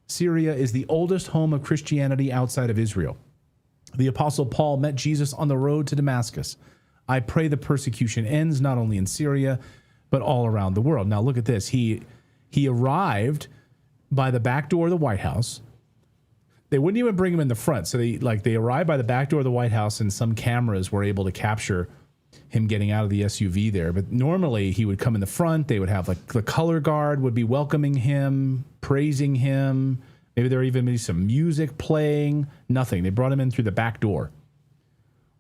Syria is the oldest home of Christianity outside of Israel. The Apostle Paul met Jesus on the road to Damascus. I pray the persecution ends not only in Syria, but all around the world. Now look at this. He arrived by the back door of the White House. They wouldn't even bring him in the front. So they arrived by the back door of the White House, and some cameras were able to capture him getting out of the SUV there. But normally he would come in the front. They would have like the color guard would be welcoming him, praising him. Maybe there even be some music playing. Nothing. They brought him in through the back door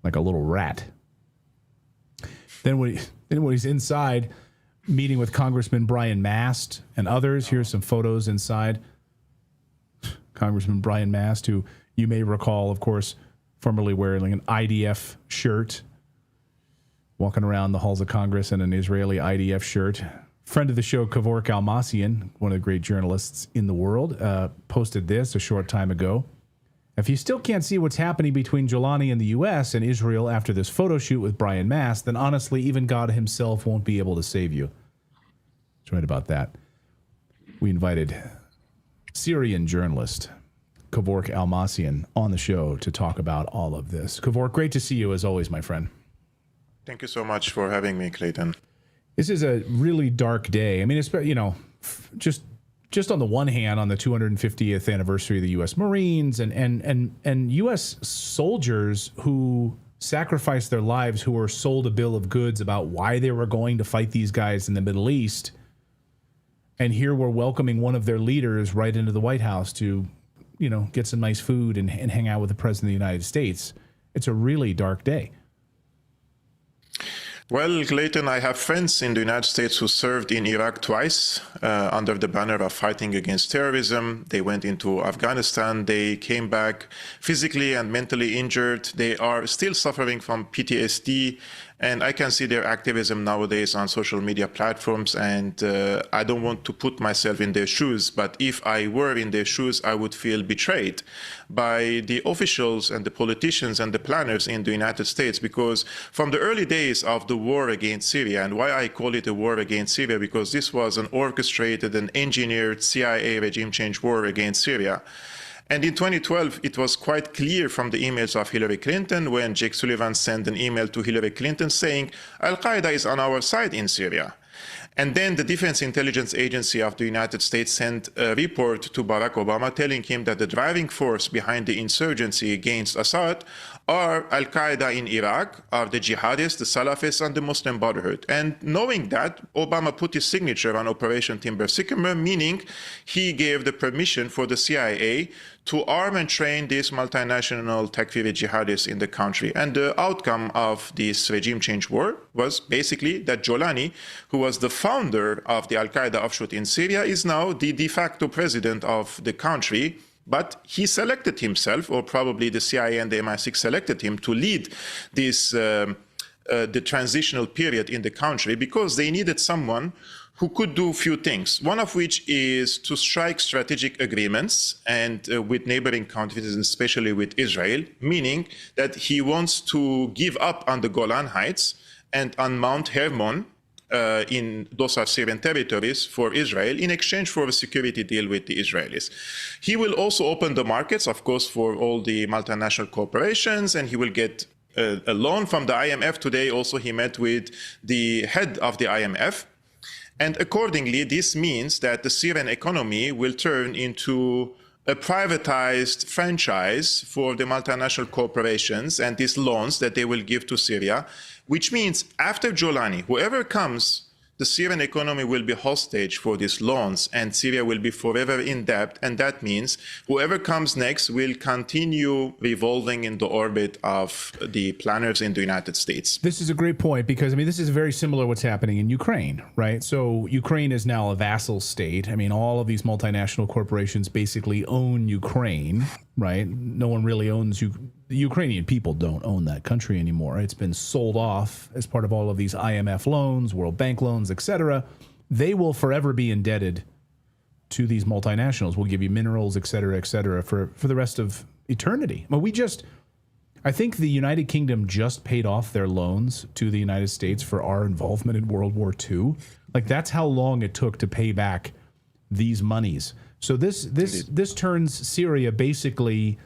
like a little rat. Then when he's inside meeting with Congressman Brian Mast and others, here's some photos inside. Congressman Brian Mast, who you may recall, of course, formerly wearing an IDF shirt, walking around the halls of Congress in an Israeli IDF shirt, Friend of the show, Kevork Almassian, one of the great journalists in the world, posted this a short time ago. If you still can't see what's happening between Jolani and the U.S. and Israel after this photo shoot with Brian Mast, then honestly, even God himself won't be able to save you. He's right about that. We invited Syrian journalist Kevork Almassian on the show to talk about all of this. Kevork, great to see you as always, my friend. Thank you so much for having me, Clayton. This is a really dark day. I mean, it's, you know, just on the one hand, on the 250th anniversary of the U.S. Marines and U.S. soldiers who sacrificed their lives, who were sold a bill of goods about why they were going to fight these guys in the Middle East. And here we're welcoming one of their leaders right into the White House to, you know, get some nice food and hang out with the President of the United States. It's a really dark day. Well, Clayton, I have friends in the United States who served in Iraq twice under the banner of fighting against terrorism. They went into Afghanistan. They came back physically and mentally injured. They are still suffering from PTSD. And I can see their activism nowadays on social media platforms. And I don't want to put myself in their shoes. But if I were in their shoes, I would feel betrayed by the officials and the politicians and the planners in the United States. Because from the early days of the war against Syria, and why I call it a war against Syria, because this was an orchestrated and engineered CIA regime change war against Syria. And in 2012, it was quite clear from the emails of Hillary Clinton when Jake Sullivan sent an email to Hillary Clinton saying, Al-Qaeda is on our side in Syria. And then the Defense Intelligence Agency of the United States sent a report to Barack Obama telling him that the driving force behind the insurgency against Assad are Al-Qaeda in Iraq, are the jihadists, the Salafists, and the Muslim Brotherhood. And knowing that, Obama put his signature on Operation Timber Sycamore, meaning he gave the permission for the CIA to arm and train these multinational Takfiri jihadists in the country. And the outcome of this regime change war was basically that Jolani, who was the founder of the Al-Qaeda offshoot in Syria, is now the de facto president of the country. But he selected himself, or probably the CIA and the MI6 selected him to lead this the transitional period in the country, because they needed someone who could do a few things, one of which is to strike strategic agreements and with neighboring countries, and especially with Israel, meaning that he wants to give up on the Golan Heights and on Mount Hermon, those are Syrian territories, for Israel in exchange for a security deal with the Israelis. He will also open the markets, of course, for all the multinational corporations, and he will get a loan from the IMF. Today also he met with the head of the IMF. And accordingly, this means that the Syrian economy will turn into a privatized franchise for the multinational corporations and these loans that they will give to Syria, which means after Jolani, whoever comes, the Syrian economy will be hostage for these loans and Syria will be forever in debt. And that means whoever comes next will continue revolving in the orbit of the planners in the United States. This is a great point because, I mean, this is very similar to what's happening in Ukraine, right? So Ukraine is now a vassal state. I mean, all of these multinational corporations basically own Ukraine, right? No one really owns you. The Ukrainian people don't own that country anymore. It's been sold off as part of all of these IMF loans, World Bank loans, etc. They will forever be indebted to these multinationals. We'll give you minerals, etc., for the rest of eternity. But I think the United Kingdom just paid off their loans to the United States for our involvement in World War II. Like, that's how long it took to pay back these monies. So this turns Syria basically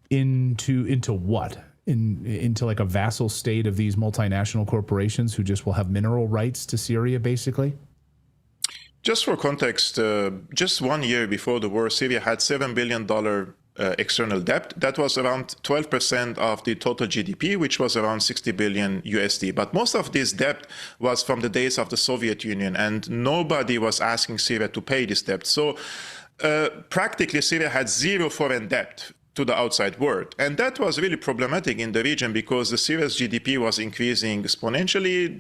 into what? Into like a vassal state of these multinational corporations who just will have mineral rights to Syria, basically? Just for context, just 1 year before the war, Syria had $7 billion external debt. That was around 12% of the total GDP, which was around 60 billion USD. But most of this debt was from the days of the Soviet Union, and nobody was asking Syria to pay this debt. So practically, Syria had zero foreign debt to the outside world. And that was really problematic in the region because the Syria's GDP was increasing exponentially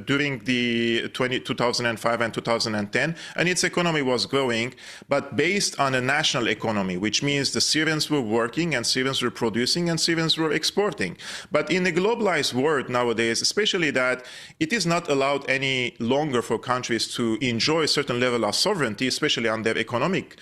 during the 2005 and 2010, and its economy was growing, but based on a national economy, which means the Syrians were working and Syrians were producing and Syrians were exporting. But in a globalized world nowadays, especially that it is not allowed any longer for countries to enjoy a certain level of sovereignty, especially on their economic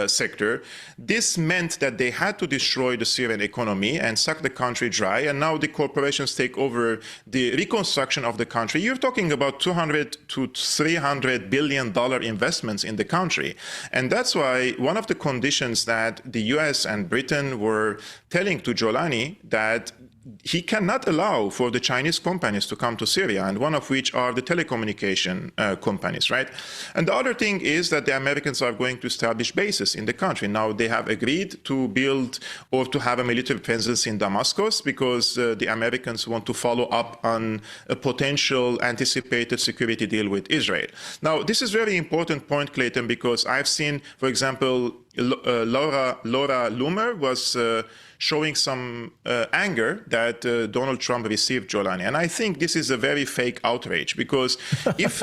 sector, this meant that they had to destroy the Syrian economy and suck the country dry. And now the corporations take over the reconstruction of the country. You're talking about $200 to $300 billion investments in the country. And that's why one of the conditions that the US and Britain were telling to Jolani that he cannot allow for the Chinese companies to come to Syria, and one of which are the telecommunication companies, right? And the other thing is that the Americans are going to establish bases in the country. Now, they have agreed to build or to have a military presence in Damascus because the Americans want to follow up on a potential anticipated security deal with Israel. Now, this is a very important point, Clayton, because I've seen, for example, Laura Loomer was showing some anger that Donald Trump received Jolani, and I think this is a very fake outrage because if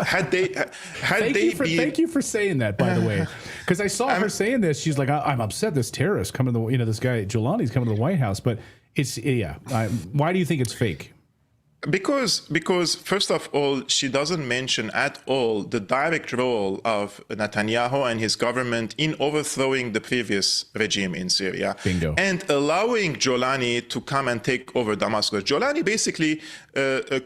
thank you for saying that, by the way, because I saw her saying this. She's like, I'm upset this terrorist coming to this guy Jolani's coming to the White House, but it's why do you think it's fake? Because first of all, she doesn't mention at all the direct role of Netanyahu and his government in overthrowing the previous regime in Syria. Bingo. And allowing Jolani to come and take over Damascus. Jolani basically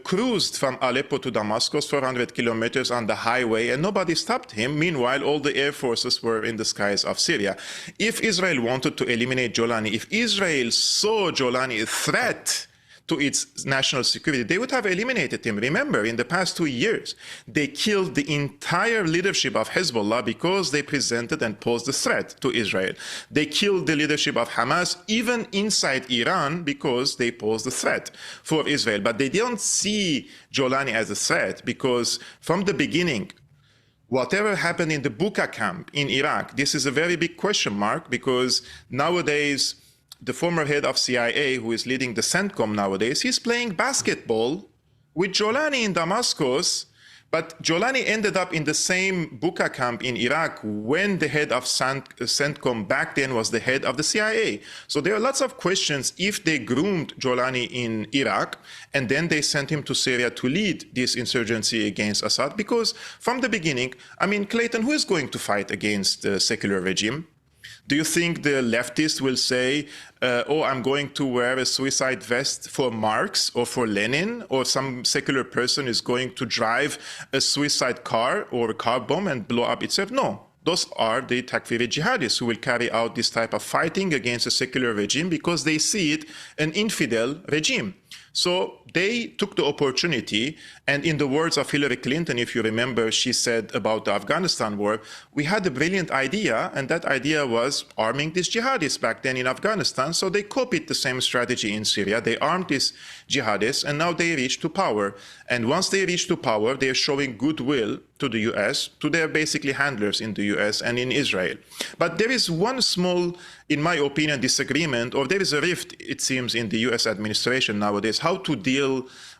cruised from Aleppo to Damascus, 400 kilometers on the highway, and nobody stopped him. Meanwhile, all the air forces were in the skies of Syria. If Israel wanted to eliminate Jolani, if Israel saw Jolani a threat to its national security, they would have eliminated him. Remember, in the past 2 years, they killed the entire leadership of Hezbollah because they presented and posed a threat to Israel. They killed the leadership of Hamas, even inside Iran, because they posed a threat for Israel. But they don't see Jolani as a threat because from the beginning, whatever happened in the Buqa camp in Iraq, this is a very big question mark because nowadays, the former head of CIA, who is leading the CENTCOM nowadays, he's playing basketball with Jolani in Damascus, but Jolani ended up in the same Buqa camp in Iraq when the head of CENTCOM back then was the head of the CIA. So there are lots of questions if they groomed Jolani in Iraq and then they sent him to Syria to lead this insurgency against Assad, because from the beginning, I mean, Clayton, who is going to fight against the secular regime? Do you think the leftists will say, I'm going to wear a suicide vest for Marx or for Lenin, or some secular person is going to drive a suicide car or a car bomb and blow up itself? No. Those are the Takfiri jihadists who will carry out this type of fighting against a secular regime because they see it an infidel regime. So they took the opportunity, and in the words of Hillary Clinton, if you remember, she said about the Afghanistan war, we had a brilliant idea, and that idea was arming these jihadists back then in Afghanistan. So they copied the same strategy in Syria. They armed these jihadists, and now they reached to power. And once they reach to power, they are showing goodwill to the US, to their basically handlers in the US and in Israel. But there is one small, in my opinion, disagreement, or there is a rift, it seems, in the US administration nowadays, how to deal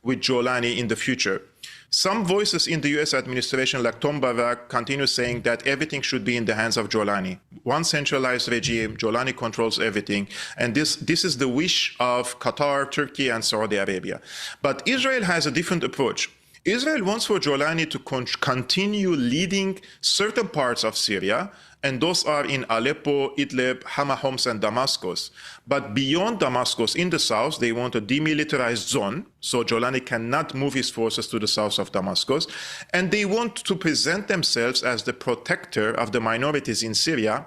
with Jolani in the future. Some voices in the US administration, like Tom Barak, continue saying that everything should be in the hands of Jolani. One centralized regime, Jolani controls everything. And this is the wish of Qatar, Turkey, and Saudi Arabia. But Israel has a different approach. Israel wants for Jolani to continue leading certain parts of Syria, and those are in Aleppo, Idlib, Hama Homs, and Damascus. But beyond Damascus, in the south, they want a demilitarized zone, so Jolani cannot move his forces to the south of Damascus. And they want to present themselves as the protector of the minorities in Syria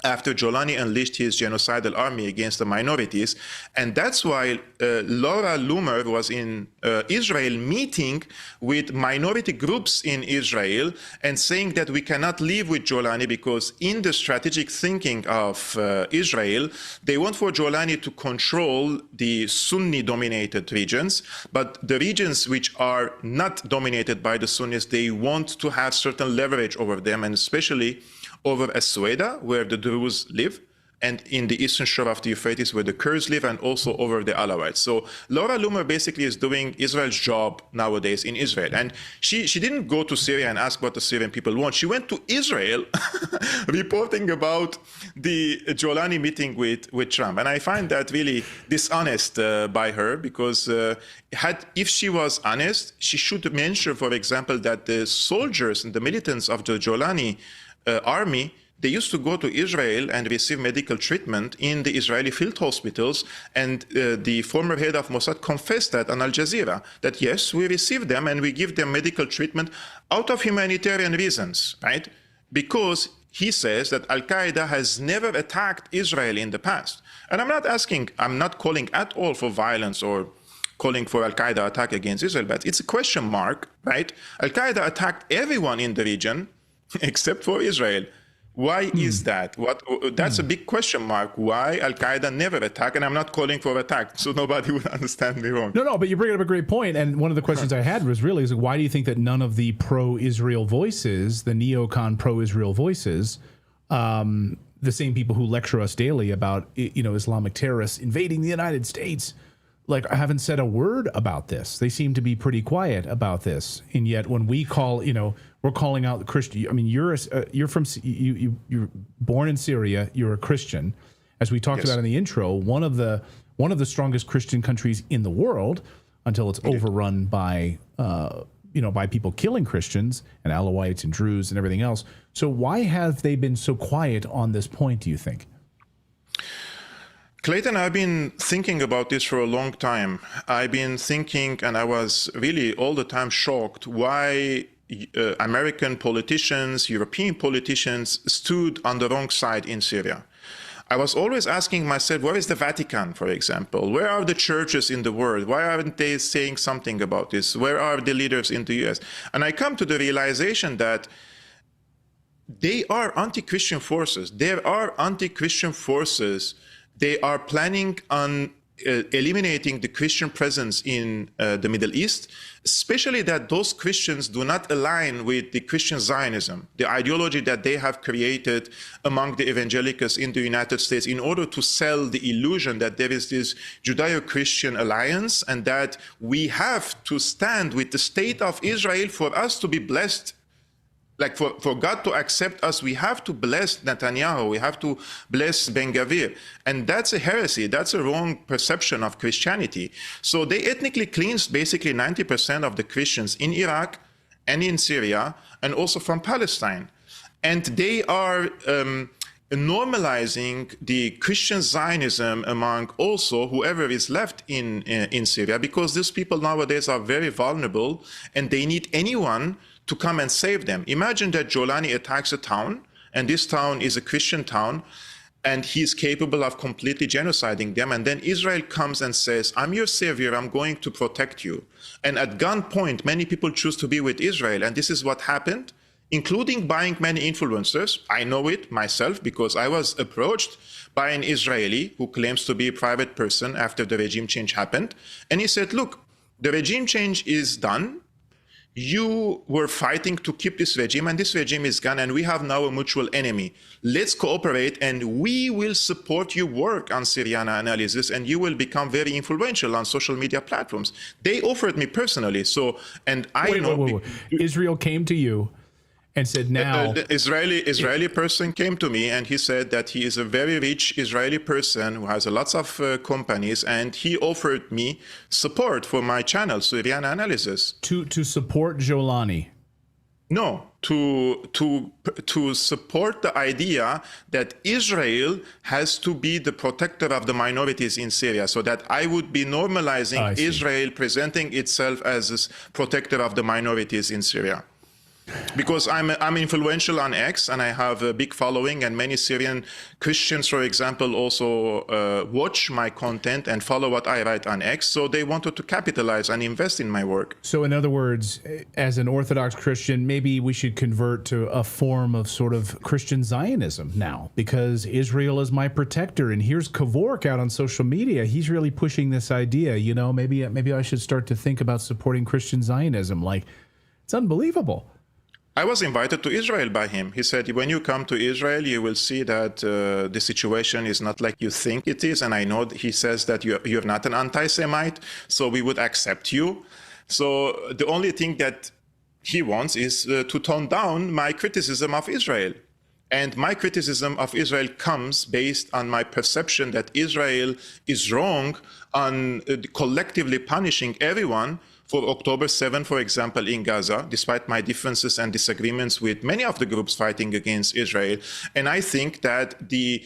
after Jolani unleashed his genocidal army against the minorities. And that's why Laura Loomer was in Israel meeting with minority groups in Israel and saying that we cannot live with Jolani because in the strategic thinking of Israel, they want for Jolani to control the Sunni-dominated regions, but the regions which are not dominated by the Sunnis, they want to have certain leverage over them, and especially over As-Sueda, where the Druze live, and in the eastern shore of the Euphrates where the Kurds live, and also over the Alawites. So Laura Loomer basically is doing Israel's job nowadays in Israel. And she didn't go to Syria and ask what the Syrian people want. She went to Israel reporting about the Jolani meeting with Trump. And I find that really dishonest by her, because if she was honest, she should mention, for example, that the soldiers and the militants of the Jolani army, they used to go to Israel and receive medical treatment in the Israeli field hospitals. And the former head of Mossad confessed that on Al Jazeera, that yes, we receive them and we give them medical treatment out of humanitarian reasons, right? Because he says that Al-Qaeda has never attacked Israel in the past. And I'm not calling at all for violence or calling for Al-Qaeda attack against Israel, but it's a question mark, right? Al-Qaeda attacked everyone in the region except for Israel. Why is that? That's a big question mark. Why Al-Qaeda never attacked? And I'm not calling for attack, so nobody would understand me wrong. No, but you bring up a great point. And one of the questions I had was really, why do you think that none of the pro-Israel voices, the neocon pro-Israel voices, the same people who lecture us daily about, Islamic terrorists invading the United States, like, I haven't said a word about this. They seem to be pretty quiet about this. And yet when we call, we're calling out the Christian. I mean, you're born in Syria. You're a Christian. As we talked about in the intro, one of the strongest Christian countries in the world, until it's overrun by by people killing Christians and Alawites and Druze and everything else. So why have they been so quiet on this point, do you think? Clayton, I've been thinking about this for a long time. I've been thinking, and I was really all the time shocked why American politicians, European politicians stood on the wrong side in Syria. I was always asking myself, where is the Vatican, for example? Where are the churches in the world? Why aren't they saying something about this? Where are the leaders in the US? And I come to the realization that they are anti-Christian forces. There are anti-Christian forces. They are planning on eliminating the Christian presence in the Middle East, especially that those Christians do not align with the Christian Zionism, the ideology that they have created among the evangelicals in the United States in order to sell the illusion that there is this Judeo-Christian alliance and that we have to stand with the state of Israel for us to be blessed. Like for God to accept us, we have to bless Netanyahu, we have to bless Ben-Gvir. And that's a heresy, that's a wrong perception of Christianity. So they ethnically cleansed basically 90% of the Christians in Iraq and in Syria, and also from Palestine. And they are normalizing the Christian Zionism among also whoever is left in Syria, because these people nowadays are very vulnerable and they need anyone to come and save them. Imagine that Jolani attacks a town, and this town is a Christian town, and he's capable of completely genociding them. And then Israel comes and says, I'm your savior, I'm going to protect you. And at gunpoint, many people choose to be with Israel. And this is what happened, including buying many influencers. I know it myself because I was approached by an Israeli who claims to be a private person after the regime change happened. And he said, look, the regime change is done. You were fighting to keep this regime, and this regime is gone, and we have now a mutual enemy. Let's cooperate, and we will support your work on Syriana analysis, and you will become very influential on social media platforms. They offered me personally, Wait. Israel came to you and said now... The Israeli person came to me, and he said that he is a very rich Israeli person who has lots of companies, and he offered me support for my channel, Syrian Analysis. To support Jolani? No, to support the idea that Israel has to be the protector of the minorities in Syria, so that I would be normalizing Israel presenting itself as this protector of the minorities in Syria. Because I'm influential on X, and I have a big following, and many Syrian Christians, for example, also watch my content and follow what I write on X. So they wanted to capitalize and invest in my work. So in other words, as an Orthodox Christian, maybe we should convert to a form of sort of Christian Zionism now, because Israel is my protector. And here's Kevork out on social media. He's really pushing this idea, maybe I should start to think about supporting Christian Zionism. Like, it's unbelievable. I was invited to Israel by him. He said, when you come to Israel, you will see that the situation is not like you think it is. And I know he says that you're not an anti-Semite, so we would accept you. So the only thing that he wants is to tone down my criticism of Israel. And my criticism of Israel comes based on my perception that Israel is wrong on collectively punishing everyone for October 7, for example, in Gaza, despite my differences and disagreements with many of the groups fighting against Israel. And I think that the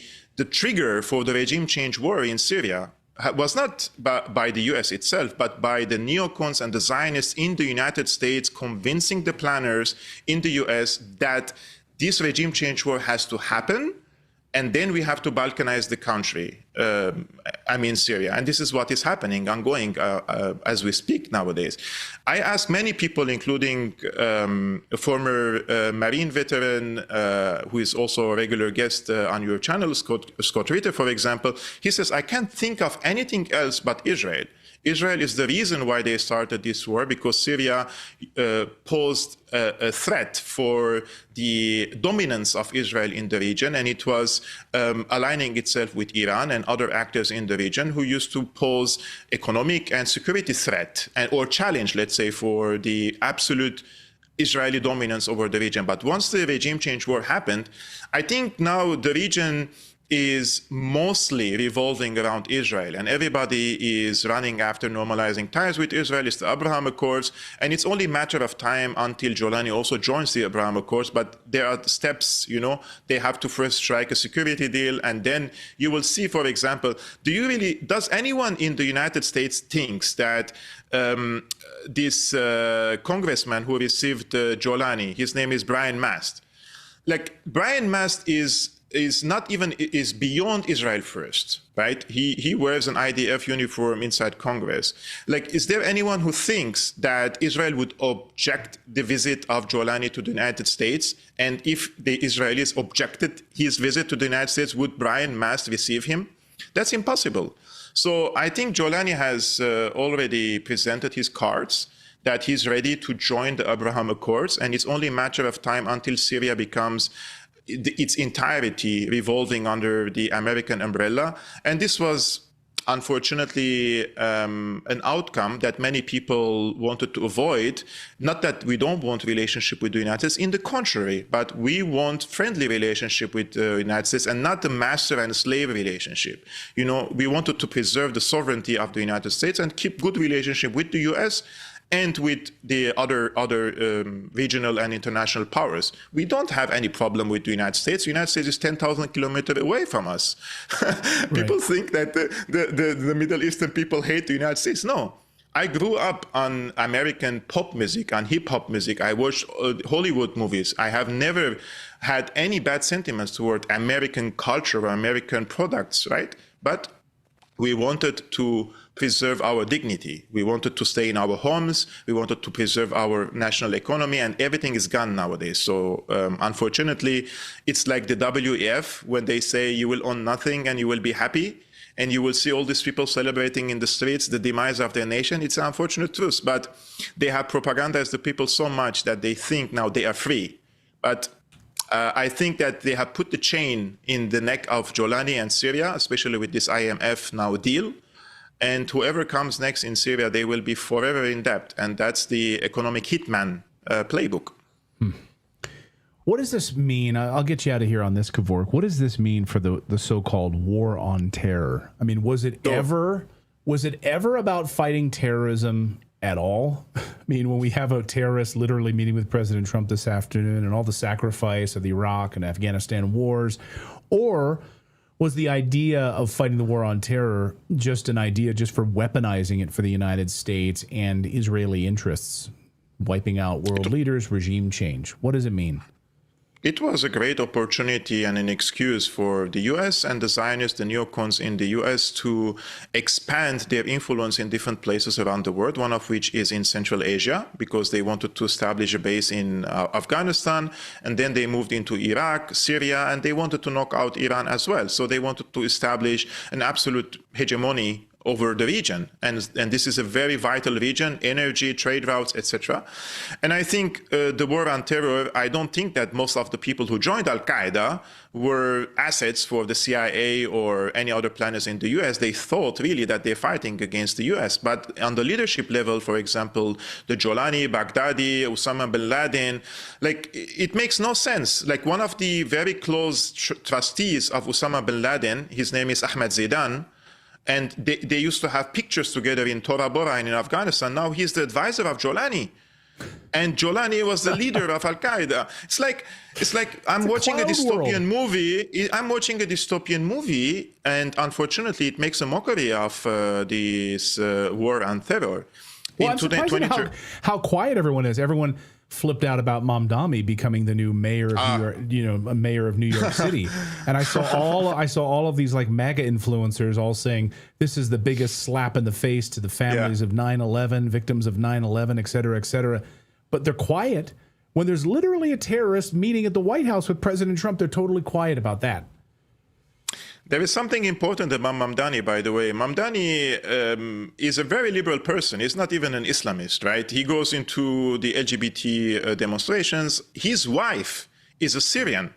trigger for the regime change war in Syria was not by the US itself, but by the neocons and the Zionists in the United States convincing the planners in the US that this regime change war has to happen, and then we have to Balkanize the country, Syria. And this is what is happening, ongoing, as we speak nowadays. I asked many people, including a former Marine veteran, who is also a regular guest on your channel, Scott Ritter, for example. He says, I can't think of anything else but Israel. Israel is the reason why they started this war, because Syria posed a threat for the dominance of Israel in the region, and it was aligning itself with Iran and other actors in the region who used to pose economic and security threat or challenge, let's say, for the absolute Israeli dominance over the region. But once the regime change war happened, I think now the region is mostly revolving around Israel, and everybody is running after normalizing ties with Israel. It's the Abraham Accords, and it's only a matter of time until Jolani also joins the Abraham Accords. But there are steps, they have to first strike a security deal, and then you will see, for example, does anyone in the United States thinks that this congressman who received Jolani, his name is Brian Mast, Brian Mast is beyond Israel first, right? He wears an IDF uniform inside Congress. Is there anyone who thinks that Israel would object the visit of Jolani to the United States? And if the Israelis objected his visit to the United States, would Brian Mast receive him? That's impossible. So I think Jolani has already presented his cards, that he's ready to join the Abraham Accords, and it's only a matter of time until Syria becomes its entirety revolving under the American umbrella. And this was, unfortunately, an outcome that many people wanted to avoid. Not that we don't want relationship with the United States, in the contrary, but we want friendly relationship with the United States and not the master and slave relationship. We wanted to preserve the sovereignty of the United States and keep good relationship with the US and with the other regional and international powers. We don't have any problem with the United States. The United States is 10,000 kilometers away from us. People think that the Middle Eastern people hate the United States. No. I grew up on American pop music, on hip-hop music. I watched Hollywood movies. I have never had any bad sentiments toward American culture or American products, right? But we wanted to preserve our dignity. We wanted to stay in our homes. We wanted to preserve our national economy, and everything is gone nowadays. So unfortunately, it's like the WEF when they say you will own nothing and you will be happy, and you will see all these people celebrating in the streets the demise of their nation. It's an unfortunate truth, but they have propagandized the people so much that they think now they are free. But I think that they have put the chain in the neck of Jolani and Syria, especially with this IMF now deal. And whoever comes next in Syria, they will be forever in debt. And that's the economic hitman playbook. What does this mean? I'll get you out of here on this, Kevork. What does this mean for the so-called war on terror? I mean, was it ever about fighting terrorism at all? I mean, when we have a terrorist literally meeting with President Trump this afternoon and all the sacrifice of the Iraq and Afghanistan wars, or was the idea of fighting the war on terror just an idea just for weaponizing it for the United States and Israeli interests, wiping out world leaders, regime change? What does it mean? It was a great opportunity and an excuse for the US and the Zionists, the neocons in the US, to expand their influence in different places around the world, one of which is in Central Asia, because they wanted to establish a base in Afghanistan, and then they moved into Iraq, Syria, and they wanted to knock out Iran as well. So they wanted to establish an absolute hegemony over the region. And this is a very vital region, energy, trade routes, etc. And I think the war on terror, I don't think that most of the people who joined Al-Qaeda were assets for the CIA or any other planners in the US. They thought really that they're fighting against the US. But on the leadership level, for example, the Jolani, Baghdadi, Osama bin Laden, like it makes no sense. Like one of the very close trustees of Osama bin Laden, his name is Ahmed Zaidan, and they used to have pictures together in Tora Bora and in Afghanistan. Now he's the advisor of Jolani. And Jolani was the leader of Al-Qaeda. It's like I'm watching a dystopian movie. I'm watching a dystopian movie, and unfortunately, it makes a mockery of this war on terror. Well, I'm surprised at how quiet everyone is. Everyone flipped out about Mamdani becoming the new mayor of New York, a mayor of New York City. And I saw all of these like MAGA influencers all saying this is the biggest slap in the face to the families of 9/11, victims of 9/11, et cetera, et cetera. But they're quiet when there's literally a terrorist meeting at the White House with President Trump. They're totally quiet about that. There is something important about Mamdani, by the way. Mamdani is a very liberal person. He's not even an Islamist, right? He goes into the LGBT demonstrations. His wife is a Syrian,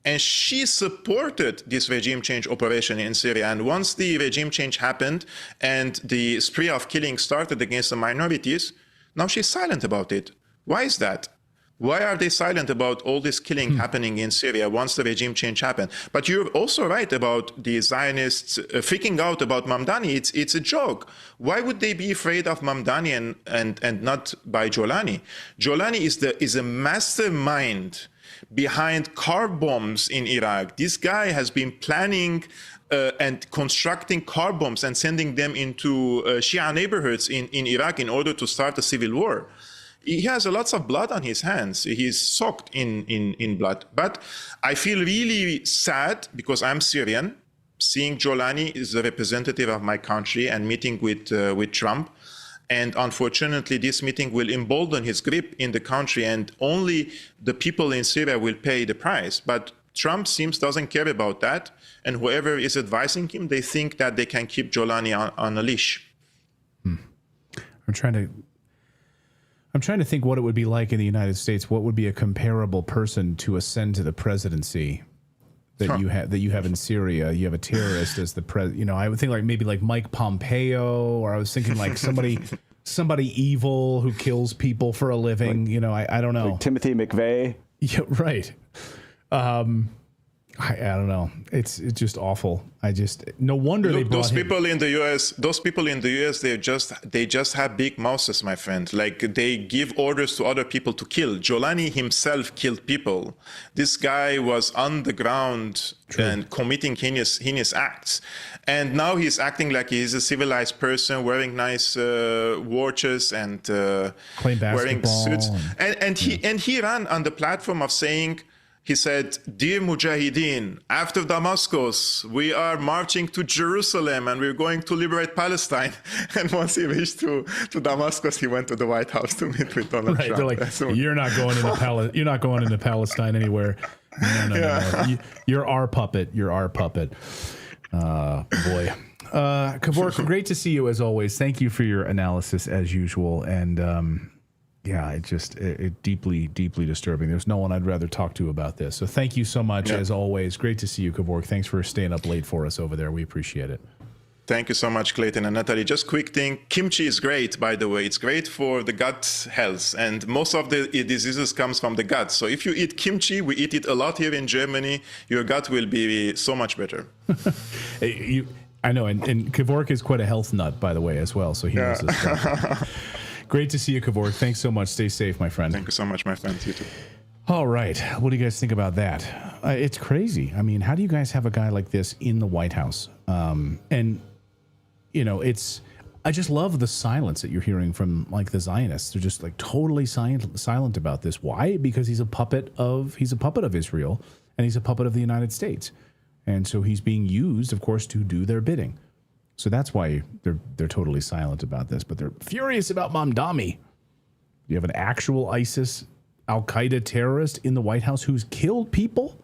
and she supported this regime change operation in Syria. And once the regime change happened and the spree of killing started against the minorities, now she's silent about it. Why is that? Why are they silent about all this killing happening in Syria once the regime change happened? But you're also right about the Zionists freaking out about Mamdani. It's a joke. Why would they be afraid of Mamdani and not by Jolani? Jolani is a mastermind behind car bombs in Iraq. This guy has been planning and constructing car bombs and sending them into Shia neighborhoods in Iraq in order to start a civil war. He has lots of blood on his hands. He's soaked in blood. But I feel really sad because I'm Syrian. Seeing Jolani is a representative of my country and meeting with Trump. And unfortunately, this meeting will embolden his grip in the country, and only the people in Syria will pay the price. But Trump doesn't care about that. And whoever is advising him, they think that they can keep Jolani on a leash. I'm trying to think what it would be like in the United States. What would be a comparable person to ascend to the presidency that you have in Syria? You have a terrorist as the president. I would think maybe Mike Pompeo, or I was thinking like somebody evil who kills people for a living. I don't know. Like Timothy McVeigh. Yeah, right. I don't know. It's just awful. No wonder they brought those people in the US. Those people in the US, they just have big mouths, my friend. Like they give orders to other people to kill. Jolani himself killed people. This guy was on the ground and committing heinous acts. And now he's acting like he's a civilized person, wearing nice watches and wearing suits. And he ran on the platform of saying. He said, "Dear Mujahideen, after Damascus, we are marching to Jerusalem and we're going to liberate Palestine." And once he reached to Damascus, he went to the White House to meet with Donald Trump. They're like, "You're not going into Palestine anywhere. No. You're our puppet. You're our puppet." Boy. Kevork, great to see you as always. Thank you for your analysis as usual. And it deeply, deeply disturbing. There's no one I'd rather talk to about this. So thank you so much as always. Great to see you, Kevork. Thanks for staying up late for us over there. We appreciate it. Thank you so much, Clayton and Natalie. Just quick thing. Kimchi is great, by the way. It's great for the gut health. And most of the diseases comes from the gut. So if you eat kimchi, we eat it a lot here in Germany, your gut will be so much better. I know. And Kevork is quite a health nut, by the way, as well. So he knows this stuff. Great to see you, Kevork. Thanks so much. Stay safe, my friend. Thank you so much, my friend. You too. All right. What do you guys think about that? It's crazy. I mean, how do you guys have a guy like this in the White House? I just love the silence that you're hearing from like the Zionists. They're just like totally silent about this. Why? Because he's a puppet of Israel, and he's a puppet of the United States. And so he's being used, of course, to do their bidding. So that's why they're totally silent about this, but they're furious about Mamdani. You have an actual ISIS, Al-Qaeda terrorist in the White House who's killed people.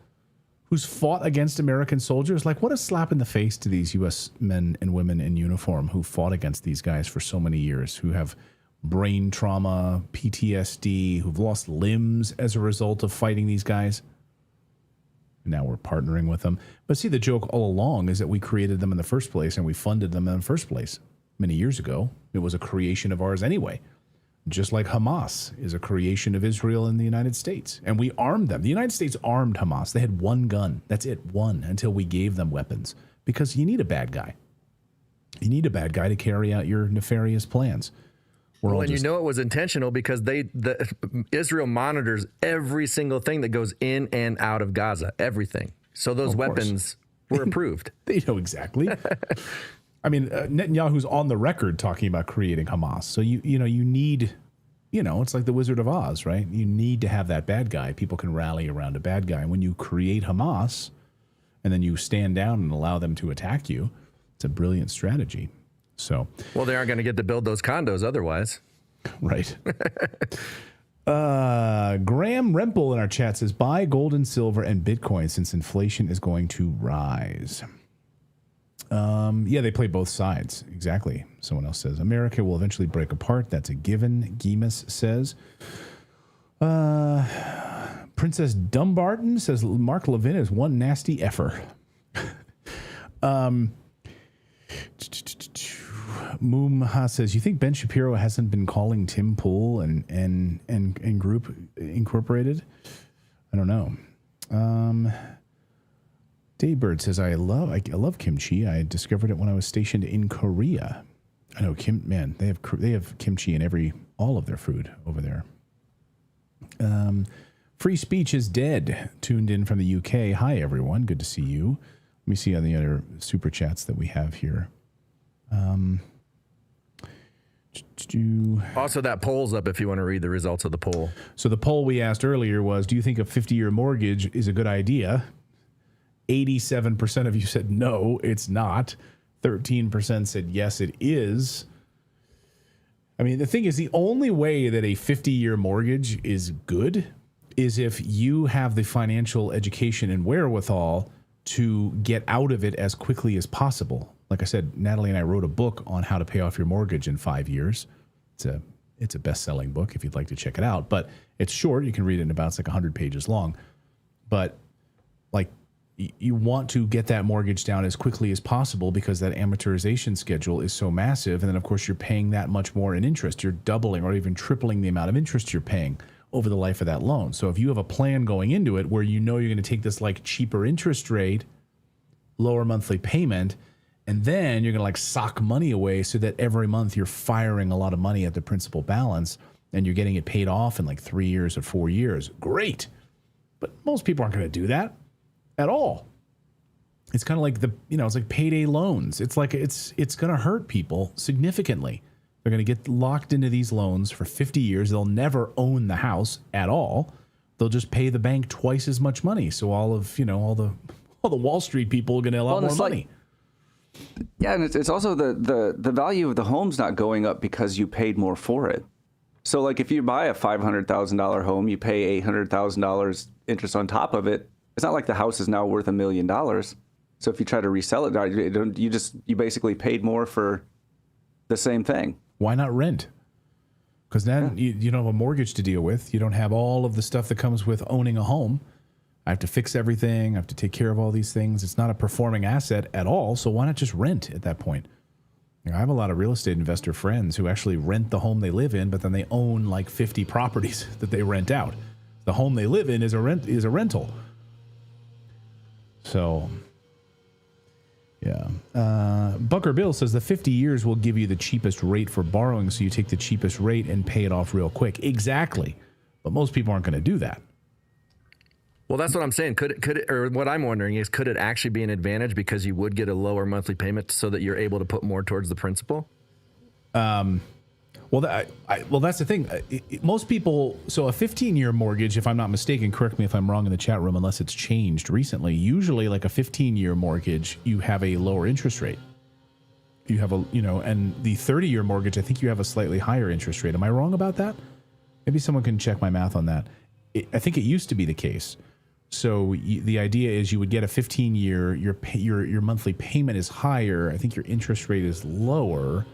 who's fought against American soldiers. Like, what a slap in the face to these U.S. men and women in uniform who fought against these guys for so many years, who have brain trauma, PTSD, who've lost limbs as a result of fighting these guys. Now we're partnering with them. But see, the joke all along is that we created them in the first place and we funded them in the first place. Many years ago, it was a creation of ours anyway. Just like Hamas is a creation of Israel and the United States. And we armed them. The United States armed Hamas. They had one gun. That's it, one, until we gave them weapons. Because you need a bad guy. You need a bad guy to carry out your nefarious plans. Well, and you know it was intentional because Israel monitors every single thing that goes in and out of Gaza, everything. So those weapons were approved. They know exactly. I mean, Netanyahu's on the record talking about creating Hamas. So you need, it's like the Wizard of Oz, right? You need to have that bad guy. People can rally around a bad guy. When you create Hamas and then you stand down and allow them to attack you, it's a brilliant strategy. So, well, they aren't going to get to build those condos otherwise. Right. Graham Rempel in our chat says, buy gold and silver and Bitcoin since inflation is going to rise. Yeah, they play both sides. Exactly. Someone else says, America will eventually break apart. That's a given. Gimus says. Princess Dumbarton says, Mark Levin is one nasty effer. Moomha says, you think Ben Shapiro hasn't been calling Tim Pool and Group Incorporated? I don't know. Daybird says, I love kimchi. I discovered it when I was stationed in Korea. I know they have kimchi in all of their food over there. Free speech is dead. Tuned in from the UK. Hi everyone, good to see you. Let me see on the other super chats that we have here. Also, that poll's up if you want to read the results of the poll. So the poll we asked earlier was, do you think a 50-year mortgage is a good idea? 87% of you said no, it's not. 13% said yes, it is. I mean, the thing is, the only way that a 50-year mortgage is good is if you have the financial education and wherewithal to get out of it as quickly as possible. Like I said, Natalie and I wrote a book on how to pay off your mortgage in 5 years. It's a best-selling book if you'd like to check it out. But it's short. You can read it in about, it's like 100 pages long. But like, you want to get that mortgage down as quickly as possible because that amortization schedule is so massive. And then, of course, you're paying that much more in interest. You're doubling or even tripling the amount of interest you're paying over the life of that loan. So if you have a plan going into it where you know you're going to take this like cheaper interest rate, lower monthly payment, and then you're going to like sock money away so that every month you're firing a lot of money at the principal balance and you're getting it paid off in like 3 years or 4 years. Great. But most people aren't going to do that at all. It's kind of like it's like payday loans. It's like it's going to hurt people significantly. They're going to get locked into these loans for 50 years. They'll never own the house at all. They'll just pay the bank twice as much money. So all the Wall Street people are going to have a lot more money. Yeah, and it's also the value of the home's not going up because you paid more for it. So like if you buy a $500,000 home, you pay $800,000 interest on top of it. It's not like the house is now worth $1 million. So if you try to resell it, you basically paid more for the same thing. Why not rent? Because then you don't have a mortgage to deal with. You don't have all of the stuff that comes with owning a home. I have to fix everything. I have to take care of all these things. It's not a performing asset at all. So why not just rent at that point? I have a lot of real estate investor friends who actually rent the home they live in, but then they own like 50 properties that they rent out. The home they live in is a rental. So, yeah. Bucker Bill says the 50 years will give you the cheapest rate for borrowing, so you take the cheapest rate and pay it off real quick. Exactly. But most people aren't going to do that. Well, that's what I'm saying. Could it, or what I'm wondering is, could it actually be an advantage because you would get a lower monthly payment so that you're able to put more towards the principal? Well, that's the thing. Most people, so a 15-year mortgage, if I'm not mistaken, correct me if I'm wrong in the chat room, unless it's changed recently. Usually, like a 15-year mortgage, you have a lower interest rate. You have and the 30-year mortgage, I think you have a slightly higher interest rate. Am I wrong about that? Maybe someone can check my math on that. I think it used to be the case. So the idea is you would get a 15-year, your monthly payment is higher. I think your interest rate is lower,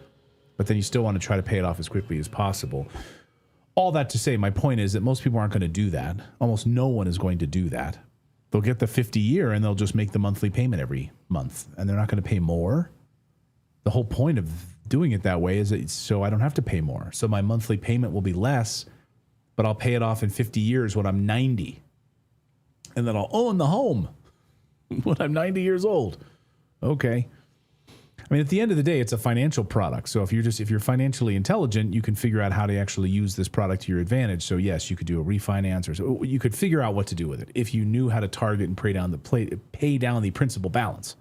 but then you still want to try to pay it off as quickly as possible. All that to say, my point is that most people aren't going to do that. Almost no one is going to do that. They'll get the 50-year and they'll just make the monthly payment every month, and they're not going to pay more. The whole point of doing it that way is that so I don't have to pay more. So my monthly payment will be less, but I'll pay it off in 50 years when I'm 90. And then I'll own the home when I'm 90 years old. Okay. I mean, at the end of the day, it's a financial product. So if you're financially intelligent, you can figure out how to actually use this product to your advantage. So yes, you could do a refinance, or so you could figure out what to do with it if you knew how to target and pay down the principal balance.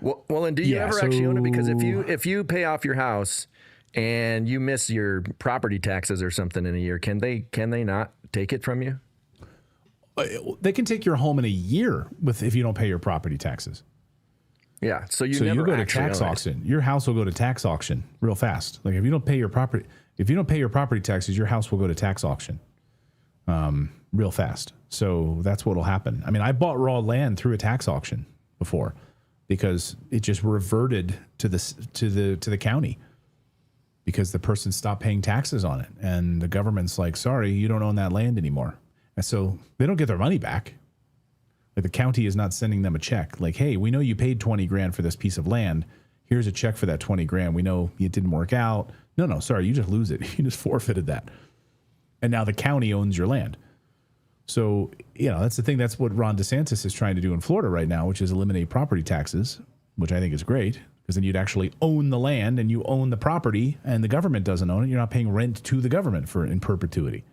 Well, and do you ever actually own it? Because if you pay off your house and you miss your property taxes or something in a year, can they not take it from you? They can take your home in a year if you don't pay your property taxes. Yeah, so you go to tax auction. Your house will go to tax auction real fast. Like if you don't pay your property taxes, your house will go to tax auction real fast. So that's what'll happen. I mean, I bought raw land through a tax auction before because it just reverted to the county because the person stopped paying taxes on it, and the government's like, "Sorry, you don't own that land anymore." And so they don't get their money back. Like the county is not sending them a check. Like, hey, we know you paid $20,000 for this piece of land. Here's a check for that $20,000. We know it didn't work out. No, sorry, you just lose it. You just forfeited that. And now the county owns your land. So, that's the thing. That's what Ron DeSantis is trying to do in Florida right now, which is eliminate property taxes, which I think is great because then you'd actually own the land and you own the property and the government doesn't own it. You're not paying rent to the government in perpetuity.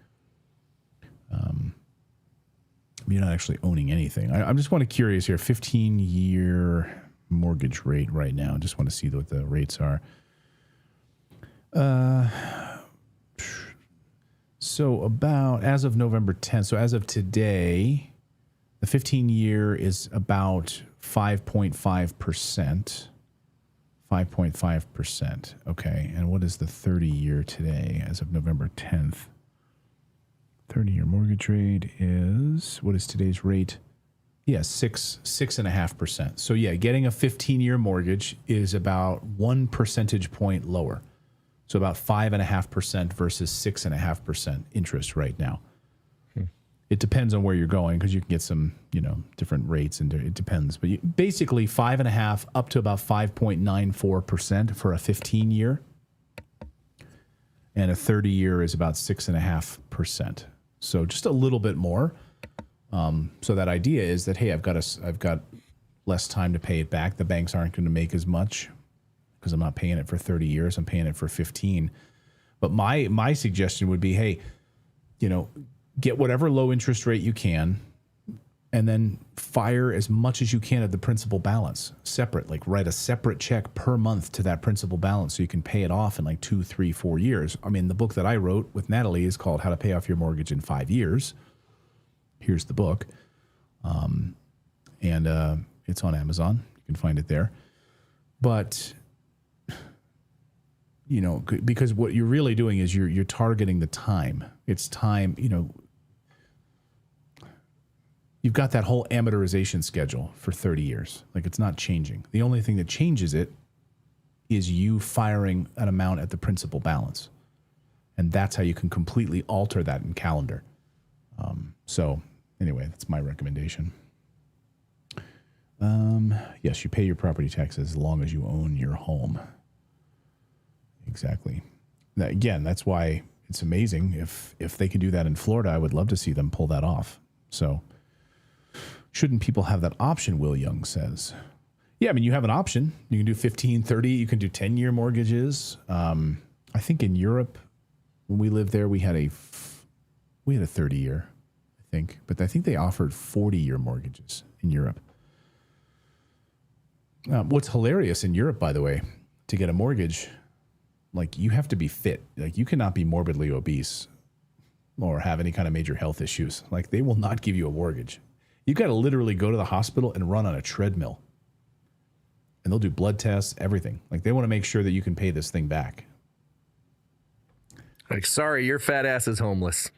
You're not actually owning anything. I'm just curious here. 15-year mortgage rate right now. Just want to see what the rates are. So about as of November 10th. So as of today, the 15-year is about 5.5%. 5.5%. Okay. And what is the 30-year today as of November 10th? 30-year mortgage rate is, what is today's rate? Yeah, 6.5%. So yeah, getting a 15-year mortgage is about 1 percentage point lower. So about 5.5% versus 6.5% interest right now. It depends on where you're going because you can get some, different rates and it depends. But basically 5.5 up to about 5.94% for a 15-year. And a 30-year is about 6.5%. So just a little bit more. So that idea is that, hey, I've got less time to pay it back. The banks aren't going to make as much because I'm not paying it for 30 years. I'm paying it for 15. But my suggestion would be, hey, get whatever low interest rate you can and then fire as much as you can of the principal balance separate, like write a separate check per month to that principal balance so you can pay it off in like 2, 3, 4 years. I mean, the book that I wrote with Natalie is called How to Pay Off Your Mortgage in 5 Years. Here's the book. And it's on Amazon. You can find it there. But, because what you're really doing is you're targeting the time. It's time, you've got that whole amortization schedule for 30 years. Like it's not changing. The only thing that changes it is you firing an amount at the principal balance. And that's how you can completely alter that in calendar. So anyway, that's my recommendation. Yes, you pay your property taxes as long as you own your home. Exactly. Again, that's why it's amazing. If they can do that in Florida, I would love to see them pull that off. So shouldn't people have that option, Will Young says. Yeah, I mean, you have an option. You can do 15, 30. You can do 10-year mortgages. I think in Europe, when we lived there, we had a 30-year, I think. But I think they offered 40-year mortgages in Europe. What's hilarious in Europe, by the way, to get a mortgage, like you have to be fit. Like you cannot be morbidly obese or have any kind of major health issues. Like they will not give you a mortgage. You've got to literally go to the hospital and run on a treadmill. And they'll do blood tests, everything. Like they want to make sure that you can pay this thing back. Like, sorry, your fat ass is homeless.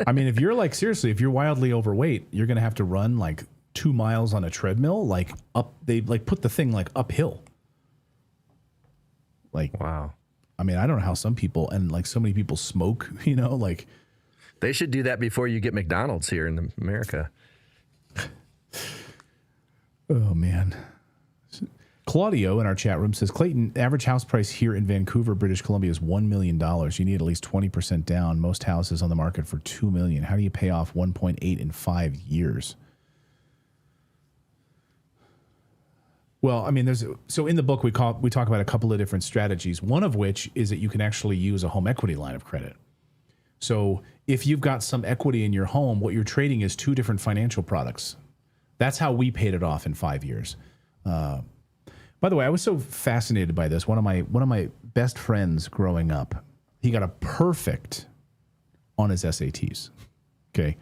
I mean, if you're like, seriously, if you're wildly overweight, you're going to have to run like 2 miles on a treadmill, like up, they like put the thing like uphill. Like, wow. I mean, I don't know how some people, and like so many people smoke, you know, like. They should do that before you get McDonald's here in America. Oh, man. Claudio in our chat room says, Clayton, average house price here in Vancouver, British Columbia is $1 million. You need at least 20% down. Most houses on the market for $2 million. How do you pay off 1.8 in 5 years? Well, I mean, so in the book, we talk about a couple of different strategies, one of which is that you can actually use a home equity line of credit. So if you've got some equity in your home, what you're trading is 2 different financial products. That's how we paid it off in 5 years. By the way, I was so fascinated by this. One of my best friends growing up, he got a perfect on his SATs. Okay.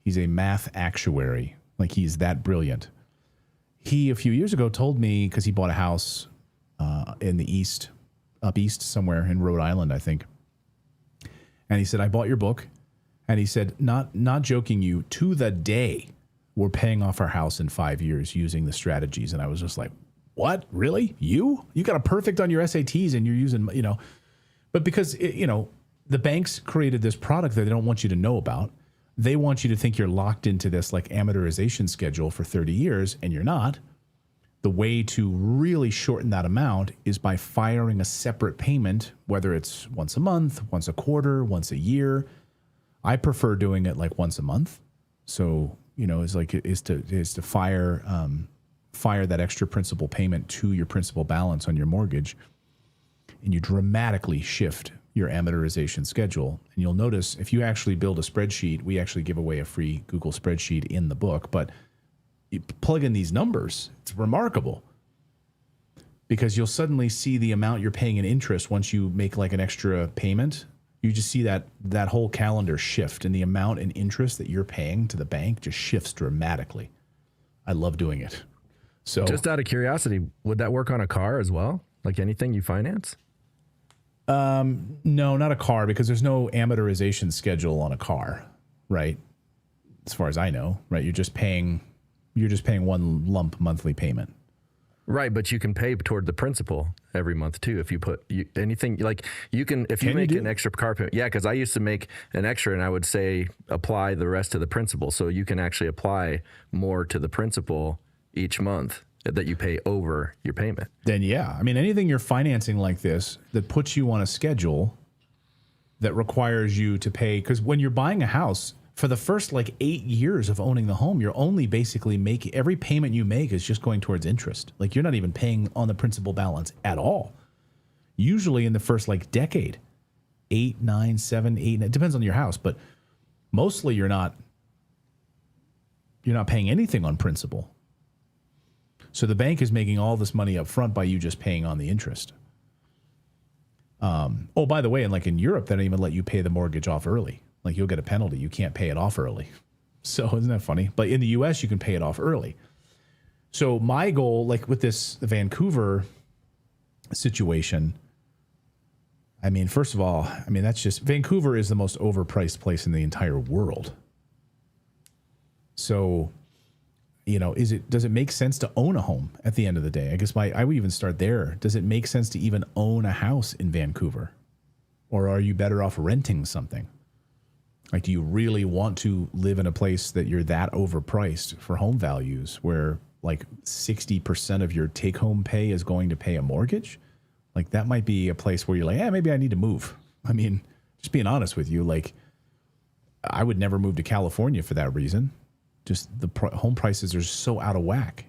He's a math actuary. Like, he's that brilliant. He, a few years ago, told me, because he bought a house in the east, up east somewhere in Rhode Island, I think. And he said, I bought your book. And he said, not joking you, to the day, we're paying off our house in 5 years using the strategies. And I was just like, what? Really? You got a perfect on your SATs and you're using, you know, but because, the banks created this product that they don't want you to know about. They want you to think you're locked into this like amortization schedule for 30 years, and you're not. The way to really shorten that amount is by firing a separate payment, whether it's once a month, once a quarter, once a year. I prefer doing it like once a month. So, is to fire that extra principal payment to your principal balance on your mortgage, and you dramatically shift your amortization schedule. And you'll notice if you actually build a spreadsheet, we actually give away a free Google spreadsheet in the book, but you plug in these numbers, it's remarkable, because you'll suddenly see the amount you're paying in interest once you make like an extra payment. You just see that whole calendar shift, and the amount in interest that you're paying to the bank just shifts dramatically. I love doing it. So, just out of curiosity, would that work on a car as well? Like anything you finance? No, not a car, because there's no amortization schedule on a car, right? As far as I know, right? You're just paying one lump monthly payment. Right, but you can pay toward the principal every month too if you put anything, like you can, if you make an extra car payment. Yeah, because I used to make an extra and I would say apply the rest to the principal. So you can actually apply more to the principal each month that you pay over your payment. Then yeah, I mean, anything you're financing like this that puts you on a schedule that requires you to pay, because when you're buying a house, for the first like 8 years of owning the home, you're only basically making, every payment you make is just going towards interest. Like, you're not even paying on the principal balance at all. Usually in the first like decade, 8, 9, 7, 8, it depends on your house, but mostly you're not paying anything on principal. So the bank is making all this money up front by you just paying on the interest. Oh, by the way, and like in Europe, they don't even let you pay the mortgage off early. Like, you'll get a penalty. You can't pay it off early. So isn't that funny? But in the US, you can pay it off early. So my goal, like with this Vancouver situation, I mean, first of all, I mean, that's just, Vancouver is the most overpriced place in the entire world. So, does it make sense to own a home at the end of the day? I guess I would even start there. Does it make sense to even own a house in Vancouver? Or are you better off renting something? Like, do you really want to live in a place that you're that overpriced for home values, where like 60% of your take-home pay is going to pay a mortgage? Like, that might be a place where you're like, maybe I need to move. I mean, just being honest with you, like, I would never move to California for that reason. Just the home prices are so out of whack.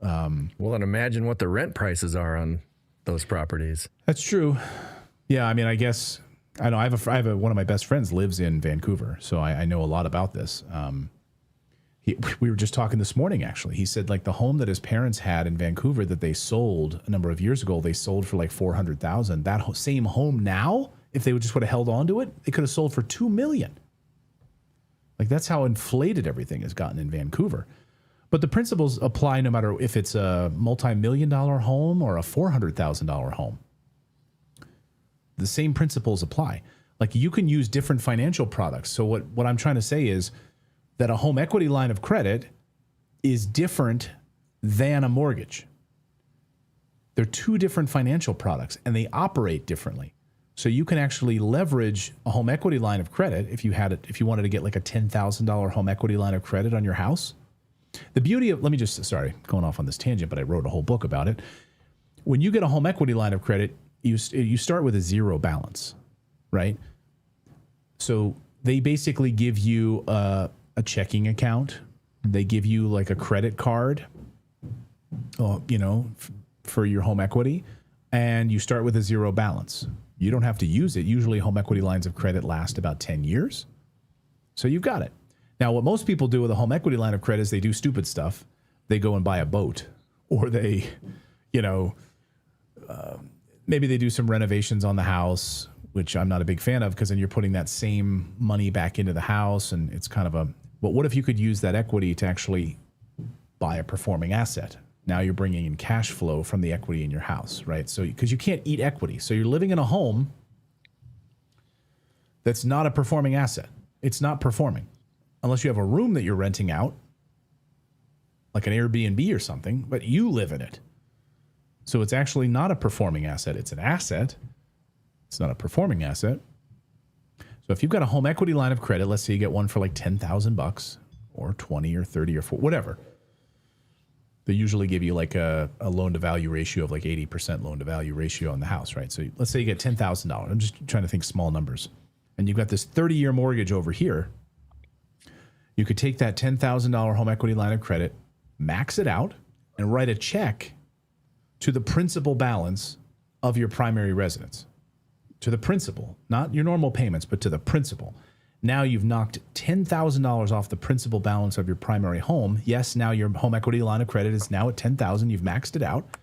Well, and imagine what the rent prices are on those properties. That's true. Yeah, I mean, I guess, I know I have one of my best friends lives in Vancouver, so I know a lot about this. We were just talking this morning, actually. He said, like, the home that his parents had in Vancouver that they sold a number of years ago, they sold for like $400,000. That same home now, if they would just would have held on to it, they could have sold for $2 million. Like, that's how inflated everything has gotten in Vancouver. But the principles apply no matter if it's a multi-million-dollar home or a $400,000 home. The same principles apply. Like you can use different financial products. So what I'm trying to say is that a home equity line of credit is different than a mortgage. They're two different financial products and they operate differently. So you can actually leverage a home equity line of credit if you wanted to get like a $10,000 home equity line of credit on your house. The beauty of, going off on this tangent, but I wrote a whole book about it. When you get a home equity line of credit, you start with a zero balance, right? So they basically give you a checking account. They give you like a credit card, for your home equity, and you start with a zero balance. You don't have to use it. Usually home equity lines of credit last about 10 years. So you've got it. Now, what most people do with a home equity line of credit is they do stupid stuff. They go and buy a boat, or they, maybe they do some renovations on the house, which I'm not a big fan of, because then you're putting that same money back into the house, and it's kind of but what if you could use that equity to actually buy a performing asset? Now you're bringing in cash flow from the equity in your house, right? So, because you can't eat equity. So you're living in a home that's not a performing asset. It's not performing. Unless you have a room that you're renting out, like an Airbnb or something, but you live in it. So it's actually not a performing asset. It's an asset. It's not a performing asset. So if you've got a home equity line of credit, let's say you get one for like $10,000 or 20 or 30 or 40, whatever. They usually give you like a loan to value ratio of like 80% loan to value ratio on the house, right? So let's say you get $10,000. I'm just trying to think small numbers. And you've got this 30-year mortgage over here. You could take that $10,000 home equity line of credit, max it out, and write a check to the principal balance of your primary residence. To the principal, not your normal payments, but to the principal. Now you've knocked $10,000 off the principal balance of your primary home. Yes, now your home equity line of credit is now at $10,000. You've maxed it out.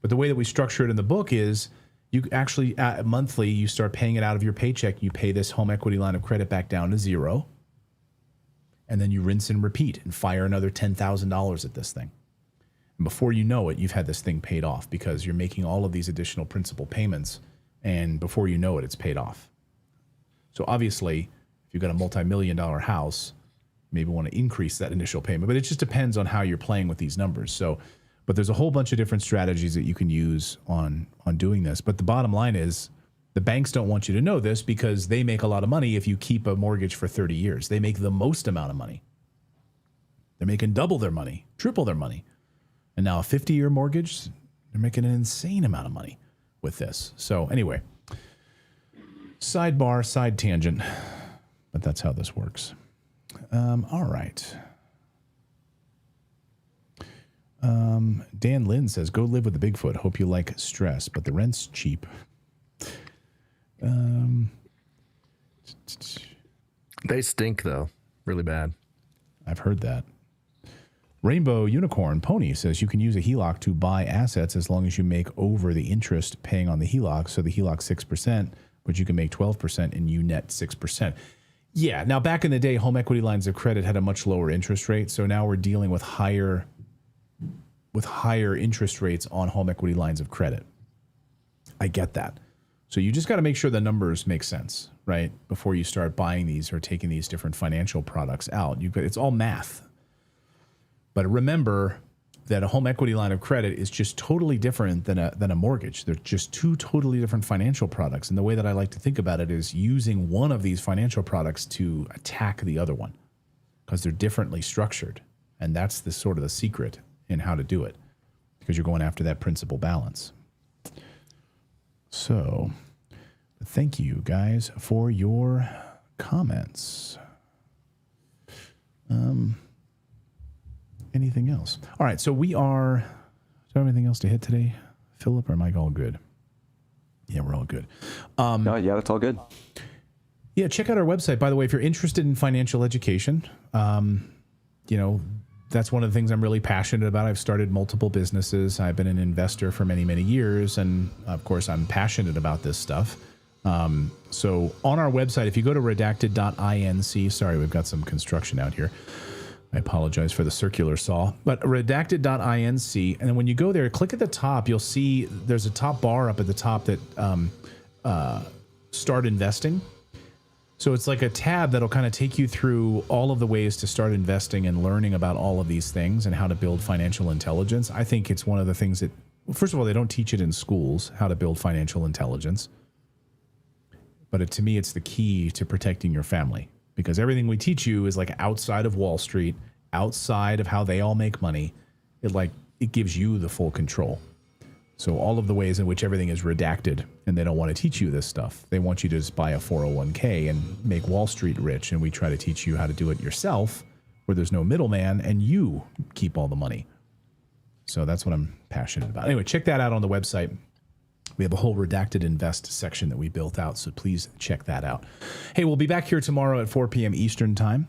But the way that we structure it in the book is you actually, monthly, you start paying it out of your paycheck. You pay this home equity line of credit back down to zero. And then you rinse and repeat and fire another $10,000 at this thing. And before you know it, you've had this thing paid off because you're making all of these additional principal payments. And before you know it, it's paid off. So obviously, if you've got a multi-million-dollar house, you maybe want to increase that initial payment. But it just depends on how you're playing with these numbers. So, but there's a whole bunch of different strategies that you can use on doing this. But the bottom line is, the banks don't want you to know this because they make a lot of money if you keep a mortgage for 30 years. They make the most amount of money. They're making double their money, triple their money. And now a 50-year mortgage, they're making an insane amount of money with this. So anyway, sidebar, side tangent, but that's how this works. All right. Dan Lynn says, go live with the Bigfoot. Hope you like stress, but the rent's cheap. They stink, though. Really bad. I've heard that. Rainbow Unicorn Pony says you can use a HELOC to buy assets as long as you make over the interest paying on the HELOC. So the HELOC 6%, but you can make 12% and you net 6%. Yeah. Now, back in the day, home equity lines of credit had a much lower interest rate. So now we're dealing with higher interest rates on home equity lines of credit. I get that. So you just got to make sure the numbers make sense, right? Before you start buying these or taking these different financial products out. It's all math. But remember that a home equity line of credit is just totally different than a mortgage. They're just two totally different financial products. And the way that I like to think about it is using one of these financial products to attack the other one because they're differently structured. And that's the sort of the secret in how to do it because you're going after that principal balance. So thank you guys for your comments. Anything else? All right. So do I have anything else to hit today, Philip, or am I all good? Yeah, we're all good. Yeah, that's all good. Yeah. Check out our website. By the way, if you're interested in financial education, that's one of the things I'm really passionate about. I've started multiple businesses. I've been an investor for many, many years. And of course, I'm passionate about this stuff. So on our website, if you go to redacted.inc, sorry, we've got some construction out here. I apologize for the circular saw, but redacted.inc. And then when you go there, click at the top, you'll see there's a top bar up at the top that start investing. So it's like a tab that'll kind of take you through all of the ways to start investing and learning about all of these things and how to build financial intelligence. I think it's one of the things that, well, first of all, they don't teach it in schools, how to build financial intelligence. But to me, it's the key to protecting your family, because everything we teach you is like outside of Wall Street, outside of how they all make money. It gives you the full control. So all of the ways in which everything is redacted, and they don't want to teach you this stuff. They want you to just buy a 401k and make Wall Street rich, and we try to teach you how to do it yourself, where there's no middleman, and you keep all the money. So that's what I'm passionate about. Anyway, check that out on the website. We have a whole Redacted Invest section that we built out, so please check that out. Hey, we'll be back here tomorrow at 4 p.m. Eastern Time,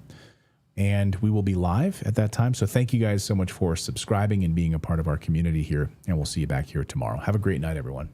and we will be live at that time. So thank you guys so much for subscribing and being a part of our community here, and we'll see you back here tomorrow. Have a great night, everyone.